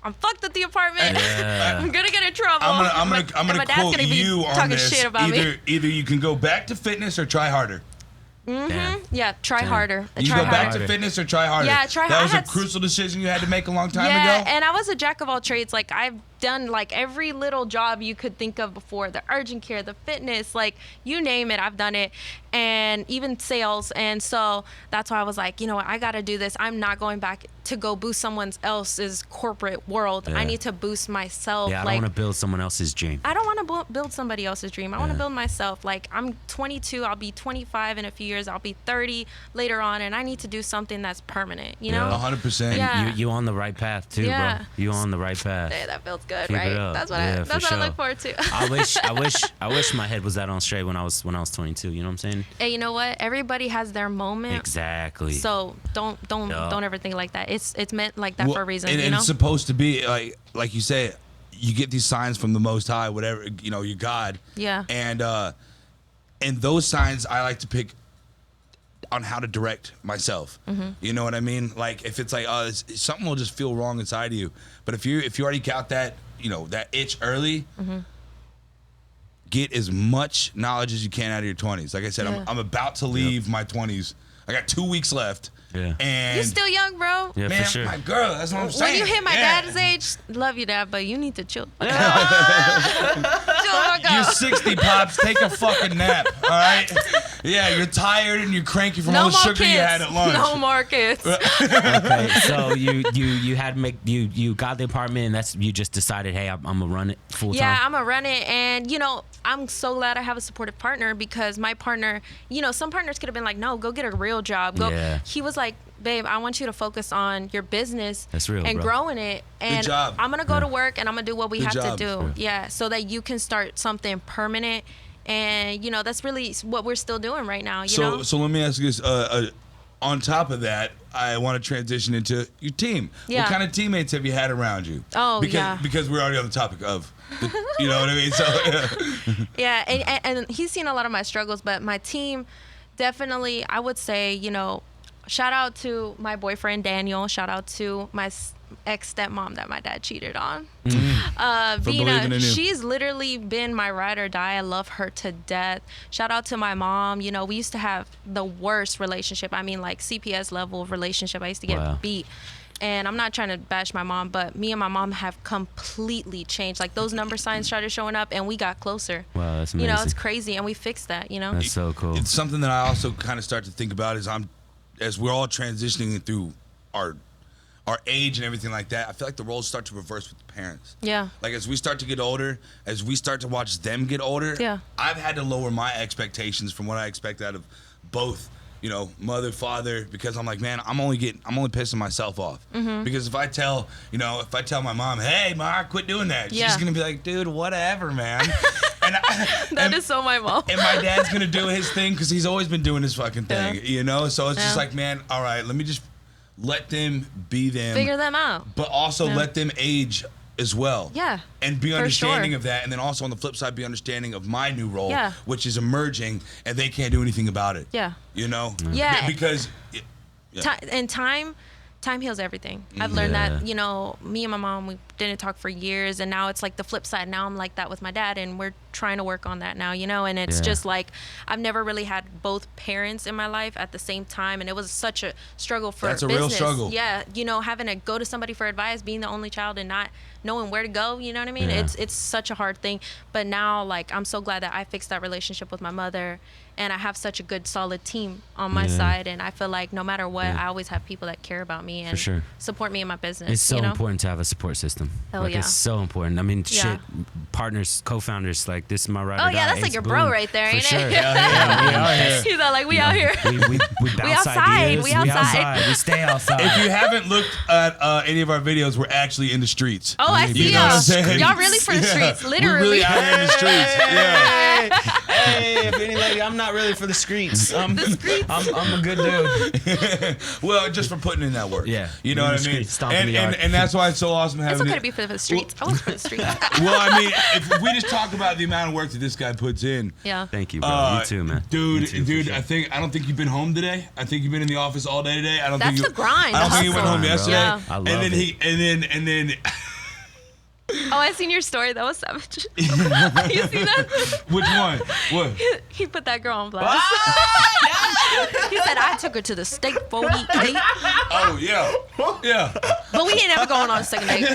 I'm fucked at the apartment. Yeah. I'm gonna get in trouble. I'm gonna quote you on this. Shit about either you can go back to fitness or try harder. Yeah, try harder. You try go back harder. to fitness or try harder. Yeah, try That harder. was a crucial decision you had to make a long time ago. Yeah, and I was a jack of all trades. Like I've done like every little job you could think of before, the urgent care, the fitness, like you name it, I've done it, and even sales. And so that's why I was like, you know what, I gotta do this. I'm not going back to go boost someone else's corporate world. Yeah. I need to boost myself. Yeah, I like, don't want to build someone else's dream. I don't want to build somebody else's dream. I want to build myself. Like, I'm 22. I'll be 25 in a few years. I'll be 30 later on, and I need to do something that's permanent. You know, 100%. Yeah. You on the right path too, bro. You on the right path. Hey, that feels good, Keep right? it up. That's what Yeah, that's for what I look sure. forward to. I wish my head was that on straight when I was 22. You know what I'm saying? Hey, you know what? Everybody has their moment. Exactly. So don't ever think like that. It's meant like that for a reason. And you know. it's supposed to be like you say, you get these signs from the Most High, whatever, you know, your God. Yeah. And those signs I like to pick on how to direct myself. Mm-hmm. You know what I mean? Like if it's like something will just feel wrong inside of you, but if you already got that, you know, that itch early. Mm-hmm. Get as much knowledge as you can out of your 20s. Like I said, Yeah. I'm about to leave my 20s. I got 2 weeks left. Yeah. And You're still young, bro. Yeah, man, for sure. my girl, that's what I'm saying. When you hit my Yeah. dad's age, love you, Dad, but you need to chill. Chill the fuck You're out. 60, Pops. Take a fucking nap, all right? Yeah, you're tired and you're cranky from No all the more sugar kids. you had at lunch. No more kids. Okay, so you had to make you got the apartment and that's you just decided, hey, I'm gonna run it full time. Yeah, I'm gonna run it, and you know, I'm so glad I have a supportive partner because my partner, you know, some partners could have been like, no, go get a real job. Go. Yeah. He was like, babe, I want you to focus on your business That's real, and bro. growing it. And job. I'm gonna go to work and I'm gonna do what we Good have job. to do. Yeah. Yeah, so that you can start something permanent. And you know, that's really what we're still doing right now. You know. So let me ask you this. On top of that, I want to transition into your team. Yeah. What kind of teammates have you had around you? Oh, Because we're already on the topic of, you know what I mean? So Yeah, and he's seen a lot of my struggles, but my team definitely, I would say, you know, shout out to my boyfriend Daniel. Shout out to my ex stepmom that my dad cheated on. believing in Vina, you. she's literally been my ride or die. I love her to death. Shout out to my mom. You know, we used to have the worst relationship. I mean, like CPS level of relationship. I used to get Wow. beat. And I'm not trying to bash my mom, but me and my mom have completely changed. Like those number signs started showing up and we got closer. Wow, that's You know, it's amazing. crazy, and we fixed that, you know? That's so cool. it's something that I also kind of start to think about as we're all transitioning through our age and everything like that. I feel like the roles start to reverse with the parents. Yeah. Like as we start to get older, as we start to watch them get older, Yeah. I've had to lower my expectations from what I expect out of both, you know, mother, father, because I'm like, man, I'm only pissing myself off. Mm-hmm. Because if I tell my mom, hey, Ma, quit doing that, Yeah. she's gonna be like, dude, whatever, man. That is so my mom. And my dad's gonna do his thing because he's always been doing his fucking thing, Yeah. you know. So it's just Yeah. like, man, all right, let me just let them be them, Figure them out. but also Yeah. let them age as well. Yeah, And be for understanding sure. of that, and then also on the flip side, be understanding of my new role, Yeah. which is emerging, and they can't do anything about it. Yeah. You know. Yeah. Because. Yeah. And time heals everything. I've learned Yeah. that, you know, me and my mom, we didn't talk for years, and now it's like the flip side. Now I'm like that with my dad, and we're trying to work on that now, you know. And it's Yeah. just like I've never really had both parents in my life at the same time, and it was such a struggle for That's a business. real struggle. Yeah, you know, having to go to somebody for advice, being the only child, and not knowing where to go. You know what I mean? Yeah. It's such a hard thing. But now, like, I'm so glad that I fixed that relationship with my mother, and I have such a good, solid team on my Yeah. side. And I feel like no matter what, Yeah. I always have people that care about me and sure. support me in my business. It's so you know? important to have a support system. Hell like yeah. it's so important. I mean, Yeah. shit, partners, co-founders, like this is my ride Oh or yeah, die. that's like Ace your bro Boone. right there, For ain't sure. it? Yeah, we out here. He's all like, we out here. We bounce outside, ideas. we outside. We stay outside. If you haven't looked at any of our videos, we're actually in the streets. Oh, I You see know what I'm y'all. saying? Y'all really for the streets, We're literally. really out here in the streets. Yeah. Hey, if any lady, I'm not really for the streets. I'm a good dude. Well, just for putting in that work. Yeah. You know In what the I mean? streets, stomping the yard. And that's why it's so awesome having It's okay it. to be for the streets. I was for the streets. Well, I mean, if we just talk about the amount of work that this guy puts in. Yeah. Thank you, bro. You too, man. Dude, You too, for sure. I don't think you've been home today. I think you've been in the office all day today. I don't That's think you, the grind, I don't the think you went hustle. home yesterday. Yeah. I love and then it. and then Oh, I seen your story. That was savage. You see that? which one? What? He put that girl on blast. He said I took her to the steak 48. Oh yeah, yeah. But we ain't ever going on a second date.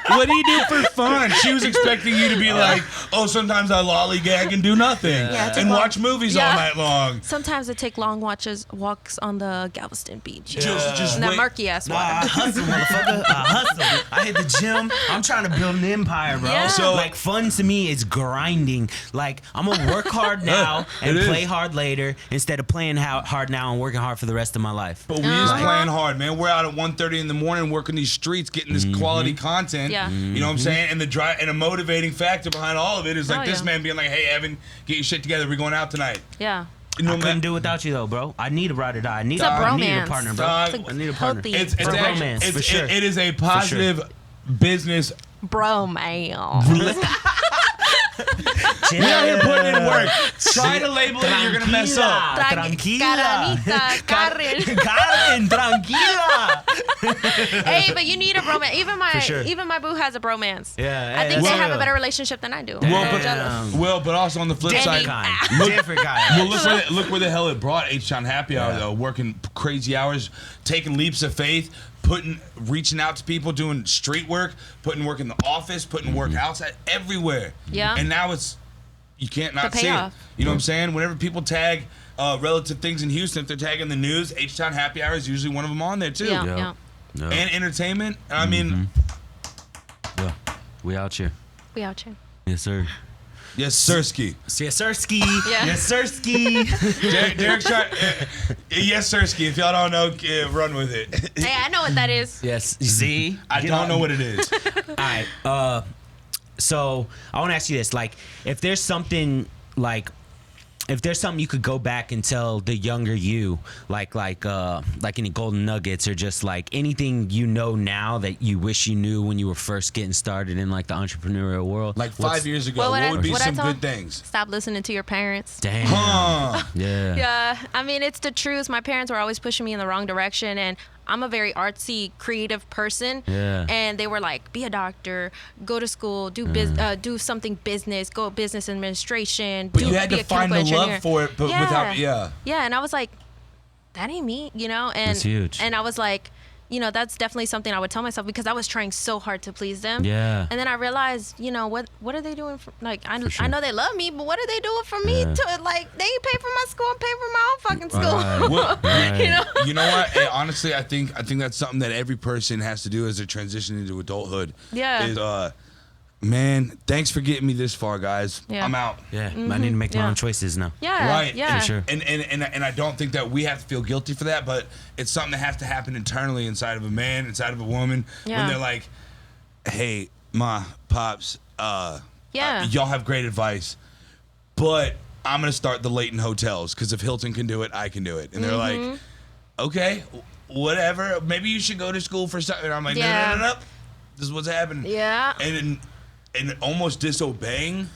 What do you do for fun? She was expecting you to be like, oh, sometimes I lollygag and do nothing Yeah, and watch movies all night long. Sometimes I take long walks on the Galveston beach. Just In that wait. murky ass Nah, water. I hustle, motherfucker. I hustle. I hit the gym. I'm trying to build an empire, bro. Yeah. So- like, fun to me is grinding. Like, I'm gonna work hard now and It is. play hard later instead of playing hard now and working hard for the rest of my life. But we is playing hard, man. We're out at 1:30 in the morning working these streets, getting this quality content. Yeah. You know what I'm saying? And the drive and a motivating factor behind all of it is like Oh, this yeah. man being like, "Hey, Evan, get your shit together. We're going out tonight." Yeah. You know, I couldn't man, do it without you though, bro. I need a ride or die. I need, It's a I need a bromance. partner, bro. Dog. It's I need a partner. healthy. it's For actually, romance, for sure. it is a positive business. Bro, man. We out here putting in work. Try to label it, you're gonna mess up. Tranquila. Karanita, Karen. Karen, tranquila. Hey, but you need a bromance. sure. Even my boo has a bromance. Yeah, I think they that's have a real. better relationship than I do. Well, I'm jealous. but also on the flip Different side, kind. look- Different guy. well, look where the hell it brought HTown Happy Hour Yeah. though. Working crazy hours, taking leaps of faith, reaching out to people, doing street work, putting work in the office, putting work outside, everywhere. Yeah. And now you can't not The see it. payoff. You know what I'm saying? Whenever people tag relative things in Houston, if they're tagging the news, HTown Happy Hour is usually one of them on there too. Yeah, Yeah. yeah. No. And entertainment. I mean, Yeah. We out here. We out here. Yes, sir. yes, Sirski. Yes, sir, ski. Yeah. Yes, sir, ski. Derek's trying. Yes, Sirski. If y'all don't know, run with it. Hey, I know what that is. Yes. You see? I don't know what it is. All right. So I want to ask you this: like, if there's something you could go back and tell the younger you, like any golden nuggets or just like anything you know now that you wish you knew when you were first getting started in like the entrepreneurial world, Like 5 years ago, Well, what would be what I some tell good things? Stop listening to your parents. Damn. Huh. Yeah. Yeah, I mean, it's the truth. My parents were always pushing me in the wrong direction, and I'm a very artsy, creative person. Yeah. And they were like, be a doctor, go to school, do do something business, go business administration. But you had be to a find the chemical love engineer. for it, but without, yeah. Yeah, and I was like, that ain't me, you know? And That's huge. And I was like, you know, that's definitely something I would tell myself because I was trying so hard to please them. Yeah. And then I realized, you know, what are they doing for, like, I sure. know they love me, but what are they doing for me Yeah. to, like, they ain't pay for my school, I'm paying for my own fucking school. Right. Well, Right. You know? you know what? Hey, honestly, I think that's something that every person has to do as they transition into adulthood. Yeah. Is, man, thanks for getting me this far, guys. Yeah. I'm out. Yeah. I need to make my Yeah. own choices now. Yeah. Right. Yeah. For sure. And I don't think that we have to feel guilty for that, but it's something that has to happen internally inside of a man, inside of a woman, Yeah. when they're like, "Hey, ma, pops, Yeah. y'all have great advice, but I'm gonna start the Leighton hotels because if Hilton can do it, I can do it." And they're Mm-hmm. like, "Okay, whatever. Maybe you should go to school for something." And I'm like, Yeah. No. This is what's happening. Yeah. And almost disobeying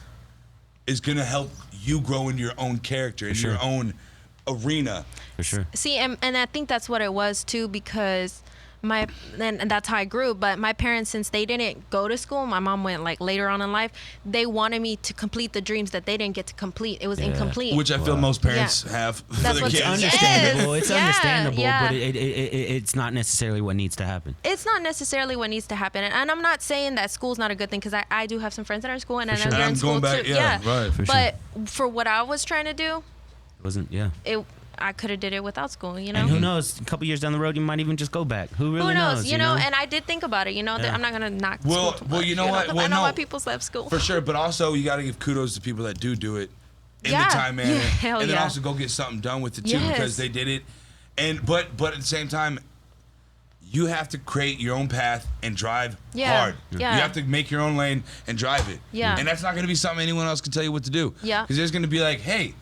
is gonna help you grow into your own character, in sure. your own arena. For sure. See, and I think that's what it was too, because and that's how I grew. But my parents, since they didn't go to school, my mom went like later on in life. They wanted me to complete the dreams that they didn't get to complete. It was incomplete. Which I feel most parents Yeah. have for That's their what's kids. Understandable. Yes. It's Yeah, understandable, yeah. but it's not necessarily what needs to happen. It's not necessarily what needs to happen, and I'm not saying that school's not a good thing, because I do have some friends that are in school, and I know sure. they're And in I'm school going back- too. yeah, right. For But for what I was trying to do, It wasn't, yeah. I could have did it without school. You know. And who knows? A couple years down the road, you might even just go back. Who really Who knows? You know, know? and I did think about it. You know, that Yeah. I'm not gonna knock Well- school too well, much, you know what? 'cause Well, I know no. why people left school. For sure, but also you got to give kudos to people that do it in Yeah. the time manner, Yeah, hell and then yeah. also go get something done with it too Yes. because they did it. And but at the same time, you have to create your own path and drive Yeah. hard. Yeah. You have to make your own lane and drive it. Yeah. And that's not going to be something anyone else can tell you what to do. Yeah. Because there's going to be like, hey.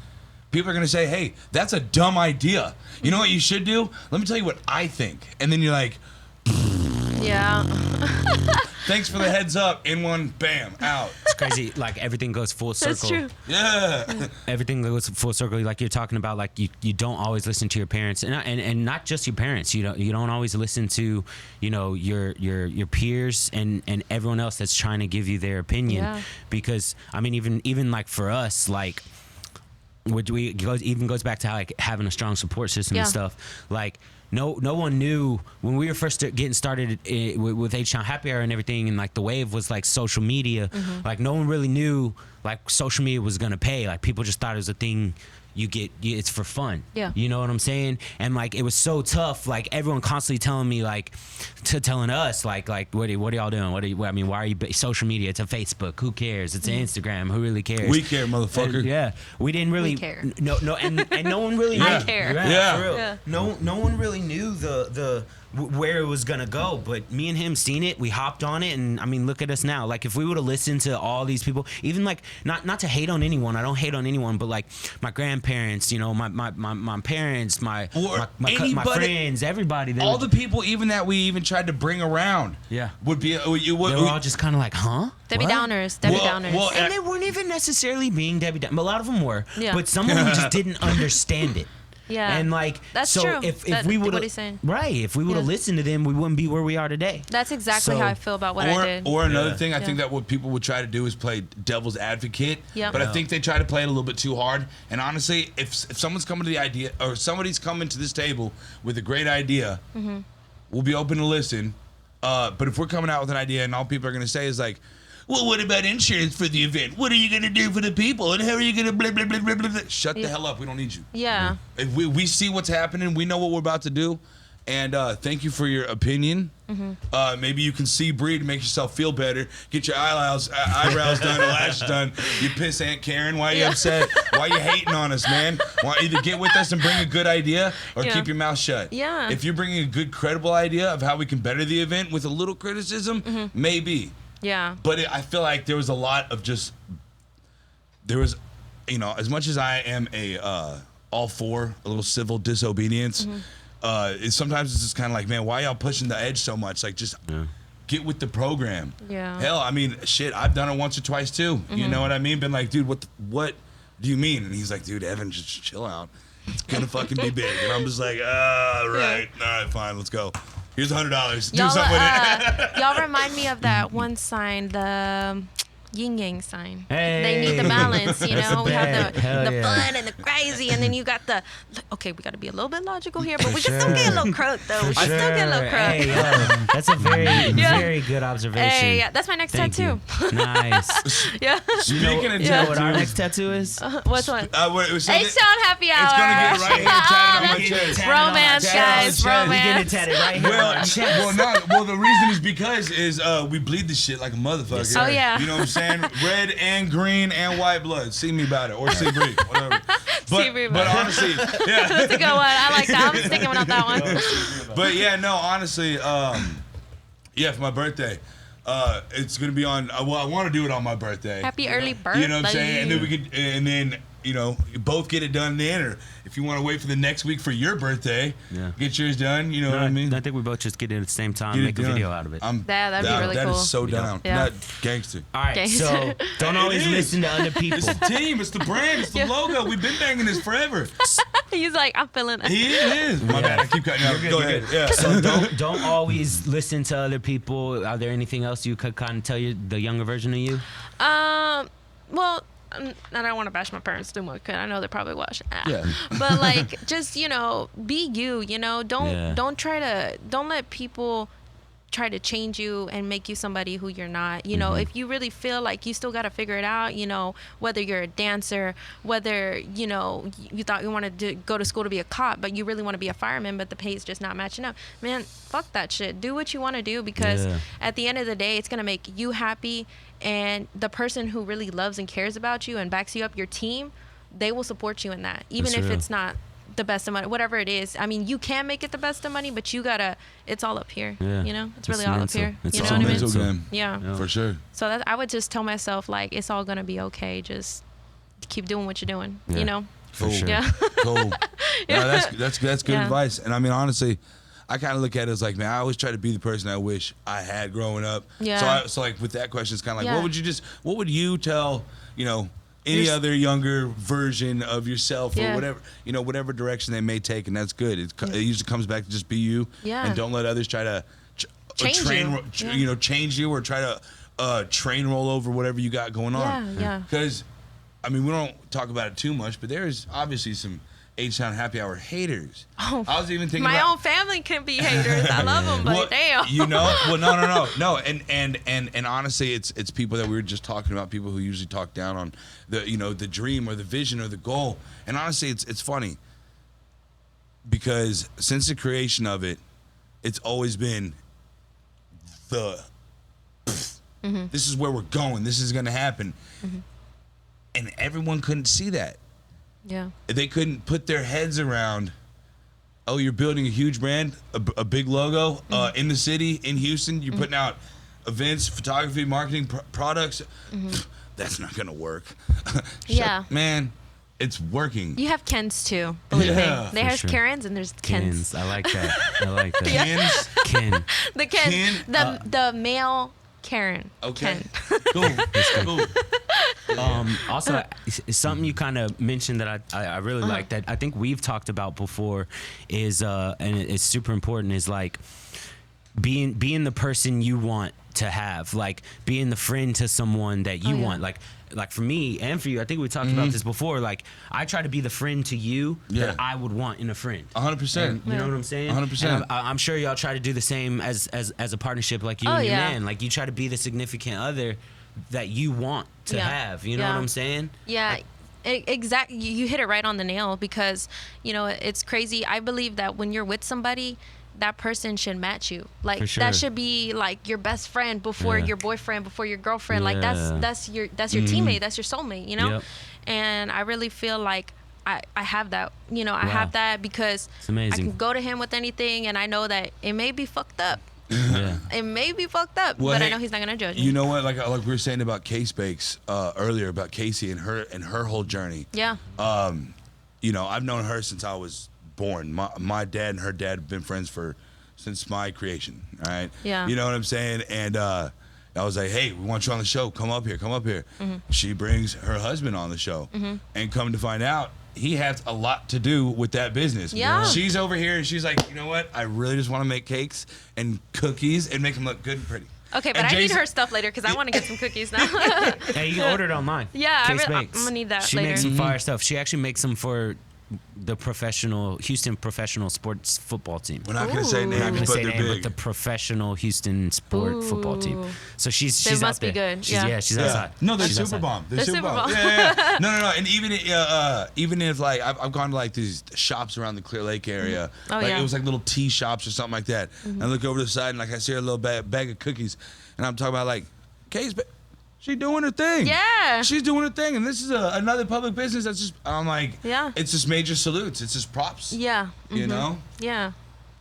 People are going to say, hey, that's a dumb idea. You know what you should do? Let me tell you what I think. And then you're like, Yeah. thanks for the heads up. In one, bam, out. It's crazy. Like everything goes full circle. That's true. Yeah. Everything goes full circle. Like you're talking about, like you don't always listen to your parents, and not just your parents. You don't always listen to, your peers and everyone else that's trying to give you their opinion. Yeah. Because I mean, even like for us, like which even goes back to how, like, having a strong support system and stuff. Like, no one knew when we were first getting started with HTown Happy Hour and everything, and like the wave was like social media. Like, no one really knew like social media was gonna pay. Like, people just thought it was a thing it's for fun. Yeah. You know what I'm saying? And like, it was so tough. Like, everyone constantly telling me telling us what are y'all doing? Why are you social media? It's a Facebook. Who cares? It's an Instagram. Who really cares? We care, motherfucker. Yeah. We didn't really care. No, and no one really I care. For real. Yeah. No one really knew the where it was gonna go, but me and him seen it. We hopped on it, and I mean, look at us now. Like, if we would have listened to all these people, even like not to hate on anyone, I don't hate on anyone, but like my grandparents, you know, my parents, my friends, everybody, all the people even that we even tried to bring around, would be they were all just kind of like, huh? Debbie Downers. Well, and they weren't even necessarily being Debbie Downers. A lot of them were, but some of them just didn't understand it. Yeah, and like, that's so true. If we would have if we would have listened to them, we wouldn't be where we are today. That's exactly how I feel about what I did. Or another thing, I think that what people would try to do is play devil's advocate. Yeah. But I think they try to play it a little bit too hard. And honestly, if someone's coming to the idea, or somebody's coming to this table with a great idea, we'll be open to listen. But if we're coming out with an idea and all people are going to say is like, well, what about insurance for the event? What are you going to do for the people? And how are you going to blah, blah, blah, blah, blah, blah? Shut the hell up. We don't need you. Yeah. If we see what's happening, we know what we're about to do. And thank you for your opinion. Maybe you can see breed and make yourself feel better. Get your eyebrows done, lashes done. You piss Aunt Karen. Why are you upset? Why are you hating on us, man? Why either get with us and bring a good idea or keep your mouth shut. Yeah. If you're bringing a good, credible idea of how we can better the event with a little criticism, maybe. Yeah. But I feel like there was a lot of as much as I am all for a little civil disobedience, sometimes it's just kind of like, man, why y'all pushing the edge so much? Like, just get with the program. Yeah. Hell, I mean, shit, I've done it once or twice too. You know what I mean? Been like, dude, what do you mean? And he's like, dude, Evan, just chill out. It's gonna fucking be big. And I'm just like, right, all right, fine, let's go. Here's $100. Do something with it. Y'all remind me of that one sign, the yin yang sign. Hey. They need the balance, you know. We have the yeah. fun and the crazy, and then you got the okay. We got to be a little bit logical here, but we can still get a little crook though. We can still get a little crook. Hey, that's a very good observation. Hey, yeah, that's my next Thank tattoo. You. Nice. Yeah. Speaking of you know what our next tattoo is? What's one? It's HTown Happy Hour. gonna get right here tatted on my chest. Romance, guys. Romance. We get it tatted right here on our chest. Well, the reason is because we bleed this shit like a motherfucker. Yes, oh, yeah. You know what I'm saying? Red and green and white blood. See me about it, or see Bree, whatever. But honestly, yeah. That's a good one. I like that. I'm sticking with that one. But yeah, no, honestly, for my birthday. It's gonna be on. I want to do it on my birthday. Happy early birthday. You know what I'm saying? And then you both get it done then, or if you want to wait for the next week for your birthday, get yours done. You know what I mean? I think we both just get it at the same time, make a video out of it. That'd be really cool. That is so down. Yeah. Not gangster. All right, so don't always listen to other people. It's the team. It's the brand. It's the logo. We've been banging this forever. He's like, I'm feeling it. He is. My bad. I keep cutting out. Go ahead. Yeah. So don't always listen to other people. Are there anything else you could kind of tell the younger version of you? Well, I don't want to bash my parents too much because I know they probably watch. Yeah. But like, just be you. Don't let people try to change you and make you somebody who you're not. If you really feel like you still got to figure it out, whether you're a dancer, whether, you thought you wanted to go to school to be a cop, but you really want to be a fireman, but the pay is just not matching up. Man, fuck that shit. Do what you want to do because at the end of the day, it's going to make you happy. And the person who really loves and cares about you and backs you up, your team, they will support you in that. Even if it's not the best of money, whatever it is. I mean, you can make it the best of money, but you gotta, it's all up here. Yeah. It's really all up here. It's you know all what I mental mean? game. Yeah. For sure. So I would just tell myself, like, it's all gonna be okay. Just keep doing what you're doing, For sure. Yeah. Cool. No, that's good advice. And I mean, honestly, I kind of look at it as like, man, I always try to be the person I wish I had growing up. Yeah. So like with that question, it's kind of like, what would you tell, any other younger version of yourself or whatever, whatever direction they may take, and that's good. It usually comes back to just be you, and don't let others try to change you or try to train roll over whatever you got going on. Yeah. Because I mean, we don't talk about it too much, but there's obviously some HTown happy hour haters. Oh, I was even thinking my about, own family can be haters. I love them, but well, damn. you know, well, no, and honestly, it's people that we were just talking about, people who usually talk down on the, you know, the dream or the vision or the goal. And honestly, it's funny because since the creation of it, it's always been the this is where we're going. This is going to happen, and everyone couldn't see that. Yeah. They couldn't put their heads around, oh, you're building a huge brand, a big logo in the city, in Houston. You're putting out events, photography, marketing, products. That's not going to work. Yeah. Man, it's working. You have Kens too, believe Yeah. me. There's sure. Karens and there's Kens. I like that. I like that. Kens? Ken. The Ken, Ken, the male Karen. Okay. Ken. Cool. Also, something you kind of mentioned that I really like that I think we've talked about before is and it's super important is like being the person you want to have, like being the friend to someone that you want, like for me and for you. I think we talked about this before. Like I try to be the friend to you that I would want in a friend. 100%. You know what I'm saying? 100%. And I'm sure y'all try to do the same as a partnership, like you and your man. Like you try to be the significant other that you want to have. You know what I'm saying? Yeah. Exactly. You hit it right on the nail because, you know, it's crazy. I believe that when you're with somebody, that person should match you. Like that should be like your best friend before your boyfriend, before your girlfriend. Like that's your teammate, that's your soulmate, you know? Yep. And I really feel like I have that, you know, I have that because It's amazing. I can go to him with anything and I know that it may be fucked up. Yeah. It may be fucked up, Well, but hey, I know he's not gonna judge me. You know what? Like we were saying about Case Bakes earlier, about Casey and her whole journey. Yeah. You know, I've known her since I was born. My dad and her dad have been friends since my creation. All right. Yeah. You know what I'm saying? And I was like, hey, we want you on the show. Come up here. She brings her husband on the show, and come to find out, he has a lot to do with that business. Yeah. She's over here and she's like, you know what? I really just want to make cakes and cookies and make them look good and pretty. Okay, but And I need Jason- her stuff later because I want to get some cookies now. Hey, you can order it online. Yeah, Case I'm Bakes. gonna need that She later. makes some fire stuff. She actually makes them for the Houston professional sports football team. We're not going to say Ooh. names, I'm not gonna but say they're name, but big. the professional Houston sport football team. Ooh. So she's They must out be there. good, She's, yeah. she's outside. No, they're She's super outside. bomb. They're super bomb. Yeah. No. And even if like I've gone to like these shops around the Clear Lake area. Oh, like yeah. it was like little tea shops or something like that. And I look over to the side and like I see her little bag of cookies, and I'm talking about like, Case, she doing her thing. Yeah. She's doing her thing, and this is another public business that's just. I'm like, Yeah. It's just major salutes. It's just props. Yeah. You know. Yeah.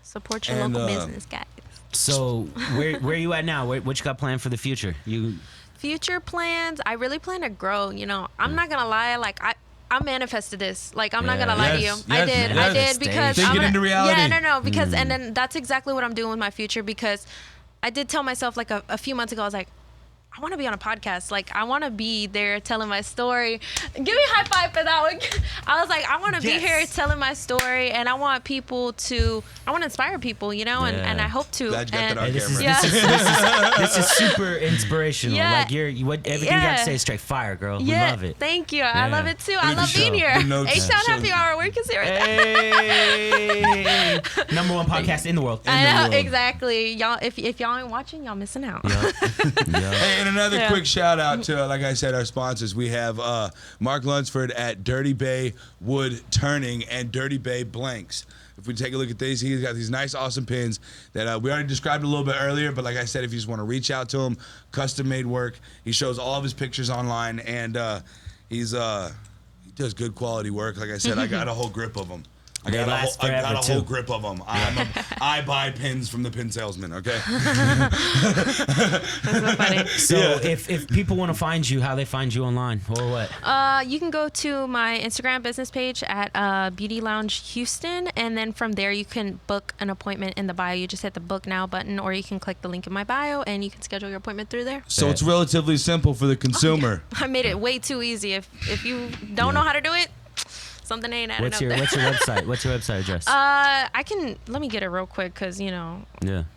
Support your And, local business, guys. So where are you at now? What you got planned for the future? Future plans, I really plan to grow. You know, I'm not gonna lie. Like I manifested this. Like I'm not Yeah. gonna lie to you. Yes, I did. yes. I did because Think I'm it into reality. Yeah, no. Because and then that's exactly what I'm doing with my future because I did tell myself like a few months ago. I was like, I want to be on a podcast. Like, I want to be there telling my story. Give me a high five for that one. I was like, I want to be here telling my story, and I want people to, I want to inspire people, you know, and I hope to. Glad you got that on Hey, this camera. this is super inspirational. Yeah. Like everything you got to say is straight fire, girl. We love it. Thank you. I love it too. I Read the love being show. here. The notes. HTown Yeah. Happy Hour. Where you can see it right there. Hey, #1 podcast in the world. I know, exactly. Y'all, if y'all ain't watching, y'all missing out. Hey, and another Yeah. quick shout out to, like I said, our sponsors. We have Mark Lunsford at Dirty Bay Wood Turning and Dirty Bay Blanks. If we take a look at these, he's got these nice, awesome pins that we already described a little bit earlier. But like I said, if you just want to reach out to him, custom-made work. He shows all of his pictures online, and he does good quality work. Like I said, I got a whole grip of them. I got a whole grip of them. I buy pins from the pin salesman. Okay. That's so funny. So if people want to find you, how they find you online or what? You can go to my Instagram business page at Beauty Lounge Houston, and then from there you can book an appointment in the bio. You just hit the book now button, or you can click the link in my bio, and you can schedule your appointment through there. So it's relatively simple for the consumer. I made it way too easy. If you don't know how to do it, something ain't adding What's up your there. website? What's your website address? Let me get it real quick because yeah.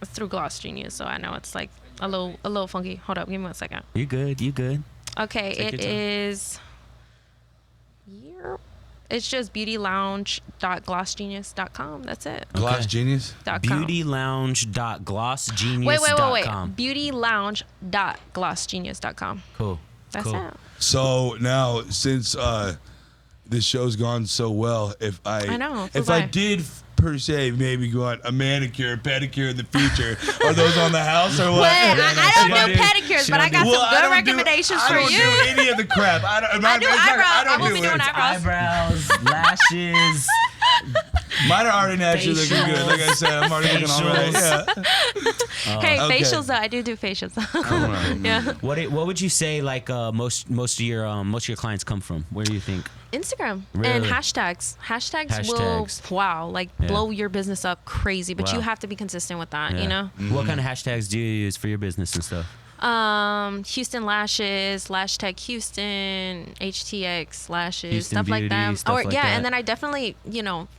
it's through Gloss Genius, so I know it's like a little funky. Hold up, give me 1 second. You good? Okay, Take it your time. is It's just beautylounge.glossgenius.com. That's it. Gloss Genius? Beautylounge.glossgenius.com. Beautylounge.glossgenius.com. Cool. That's cool. it. So now, since this show's gone so well, if I did per se maybe go on a manicure, pedicure in the future, are those on the house or what? Wait, I don't do pedicures, but I got some good recommendations for you. I don't do any of the crap. I do eyebrows. I will be doing eyebrows. Lashes. Mine are already naturally looking good. Like I said, I'm already looking all right. Yeah. Hey, facials though. I do facials. Yeah. What would you say like most of your clients come from? Where do you think? Instagram Really? and hashtags. Hashtags will blow your business up crazy, but you have to be consistent with that. Yeah. You know. What kind of hashtags do you use for your business and stuff? Houston lashes, Lash Tech Houston, HTX lashes, Houston stuff Beauty, like that. stuff like that. And then I definitely,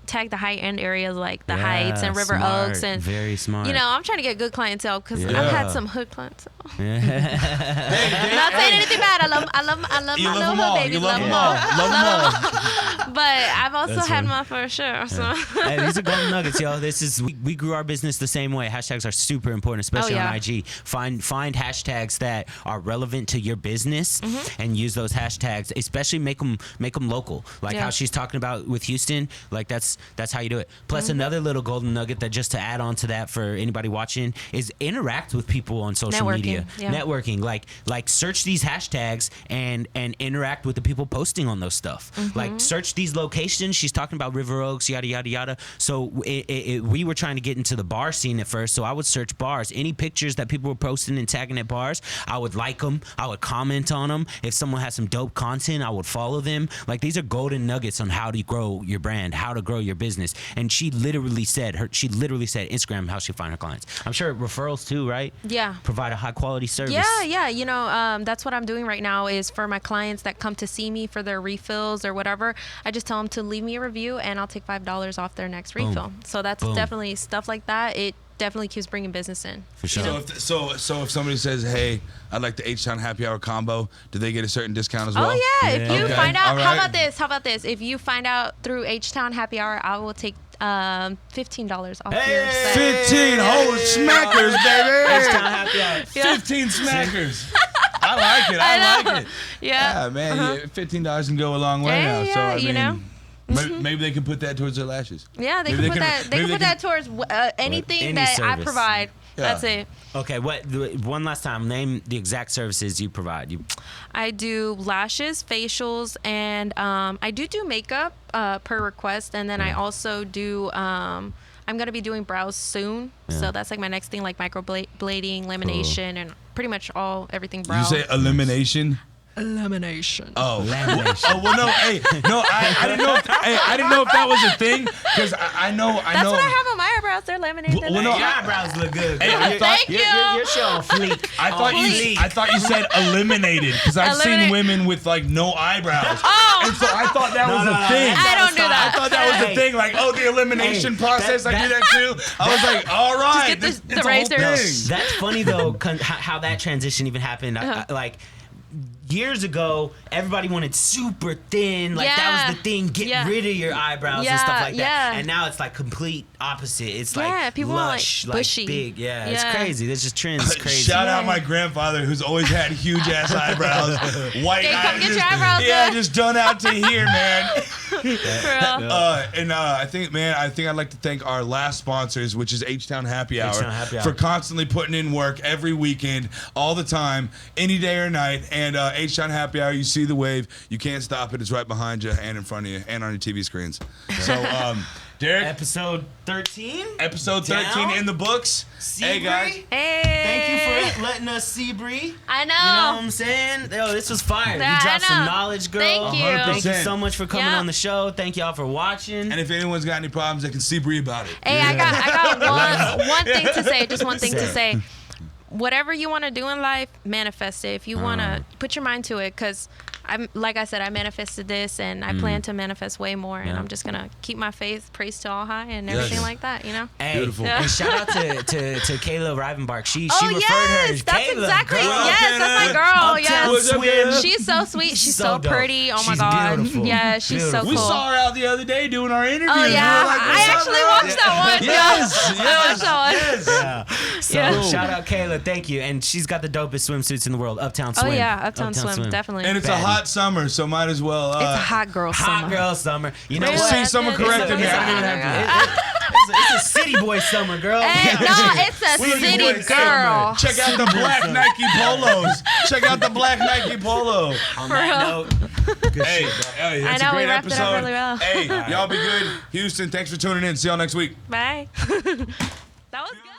tag the high end areres like the Heights and River smart, Oaks, and very smart. I'm trying to get good clientele because I've had some hood clientele. Yeah. Not saying anything bad. I love You my love little them all. hood baby. You love them all. Love them all. But I've also That's had funny. my fair share. So. Hey, these are golden nuggets, yo. We grew our business the same way. Hashtags are super important, especially on IG. Find hashtags that are relevant to your business and use those hashtags. Especially make them local, like how she's talking about with Houston. Like that's how you do it. Plus another little golden nugget that just to add on to that for anybody watching is interact with people on social media. Yeah. Networking, like search these hashtags and interact with the people posting on those stuff. Like search these locations. She's talking about River Oaks, yada yada yada. So we were trying to get into the bar scene at first, so I would search bars. Any pictures that people were posting and tagging at bars, I would like them. I would comment on them. If someone has some dope content, I would follow them. Like these are golden nuggets on how to grow your brand, how to grow your business. And she literally said Instagram how she find her clients. I'm sure referrals too, right? Yeah. Provide a high quality service. Yeah. That's what I'm doing right now is for my clients that come to see me for their refills or whatever, I just tell them to leave me a review and I'll take $5 off their next refill. So that's definitely stuff like that. It definitely keeps bringing business in. For sure. So if somebody says, "Hey, I'd like the HTown happy hour combo," do they get a certain discount as well? Oh yeah. If you find out, All how right. about this? If you find out through HTown happy hour, I will take $15 off your set. 15 whole smackers, baby. HTown happy hour. 15 smackers. I like it. I like it. Yeah. Yeah, man. $15 can go a long way now. So I mean, Mm-hmm. maybe they can put that towards their lashes. Yeah, they can put that. They can put that towards anything Any that I service. provide. Yeah. That's it. Okay, one last time, name the exact services you provide. I do lashes, facials, and I do makeup per request, and then I also do. I'm gonna be doing brows soon, so that's like my next thing, like microblading, lamination, and pretty much everything brow. You say elimination? Elimination. Oh, Lamination. oh well, no. Hey, no. I didn't know. I didn't know if that was a thing because I know. That's what I have on my eyebrows. They're laminated. Well, no, Your eyebrows look good. Hey, I thought- Thank you. You're showing fleek. I thought you said eliminated because I've seen Eliminate. women with like no eyebrows, Oh. and so I thought that was a thing. I don't do that. I thought that was Hey. a thing. Like, oh, the elimination Hey, process. I do that too. I was like, all right, get the it's a whole razors. thing. That's funny though, how that transition even happened. Like years ago, everybody wanted super thin. Like that was the thing. Get rid of your eyebrows and stuff like that. And now it's like complete opposite. It's like people want, lush, like, bushy. big. Yeah, it's crazy. There's just trends crazy. Shout out my grandfather who's always had huge ass eyebrows, white Okay, come eyes. get your eyebrows done. Just done out to here, man. For real. I think I'd like to thank our last sponsors, which is HTown Happy Hour, HTown Happy Hour. for constantly putting in work every weekend, all the time, any day or night. And HTown Happy Hour, you see the wave, you can't stop it. It's right behind you and in front of you and on your TV screens. So, Derek, Episode 13. episode 13 Down. in the books. Hey Seabree. guys. Hey. Thank you for letting us see Bree. I know. You know what I'm saying? Yo, this was fire. Yeah, You dropped I some know. knowledge, girl. Thank you. Thank you 100%. so much for coming Yeah. on the show. Thank y'all for watching. And if anyone's got any problems, they can see Bree about it. Hey, I got one thing to say. Just one thing to say. Whatever you want to do in life, manifest it. If you want to put your mind to it, because like I said, I manifested this, and I plan to manifest way more. And I'm just gonna keep my faith, praise to all high, and everything like that. You know. Hey, beautiful. And shout out to Kayla Rivenbark. She Oh referred yes, her. that's Kayla, exactly. girl. Yes, that's my girl. Uptown Yes. Swim. She's so sweet. She's so dope. pretty. Oh my She's god. beautiful. Yeah, she's so Beautiful. cool. We saw her out the other day doing our interview. Oh yeah, I actually watched that one. Yes, I watched that one. yes. Yeah. So Yeah. shout out Kayla, thank you. And she's got the dopest swimsuits in the world. Uptown Oh Swim. yeah, Uptown Swim, definitely. And it's a hot summer, so might as well. It's a hot girl summer. Hot girl summer. You know Really? what? See, someone corrected me. I didn't even have to. It's a city boy summer, girl. Hey, no, it's a City city boy girl. summer. Check out the black Nike polos. Check out the black Nike polo. On For that real. note, good Hey, shit, bro. hey, that's I know, a we great wrapped it up episode. really well. Hey, y'all be good. Houston, thanks for tuning in. See y'all next week. Bye. That was good.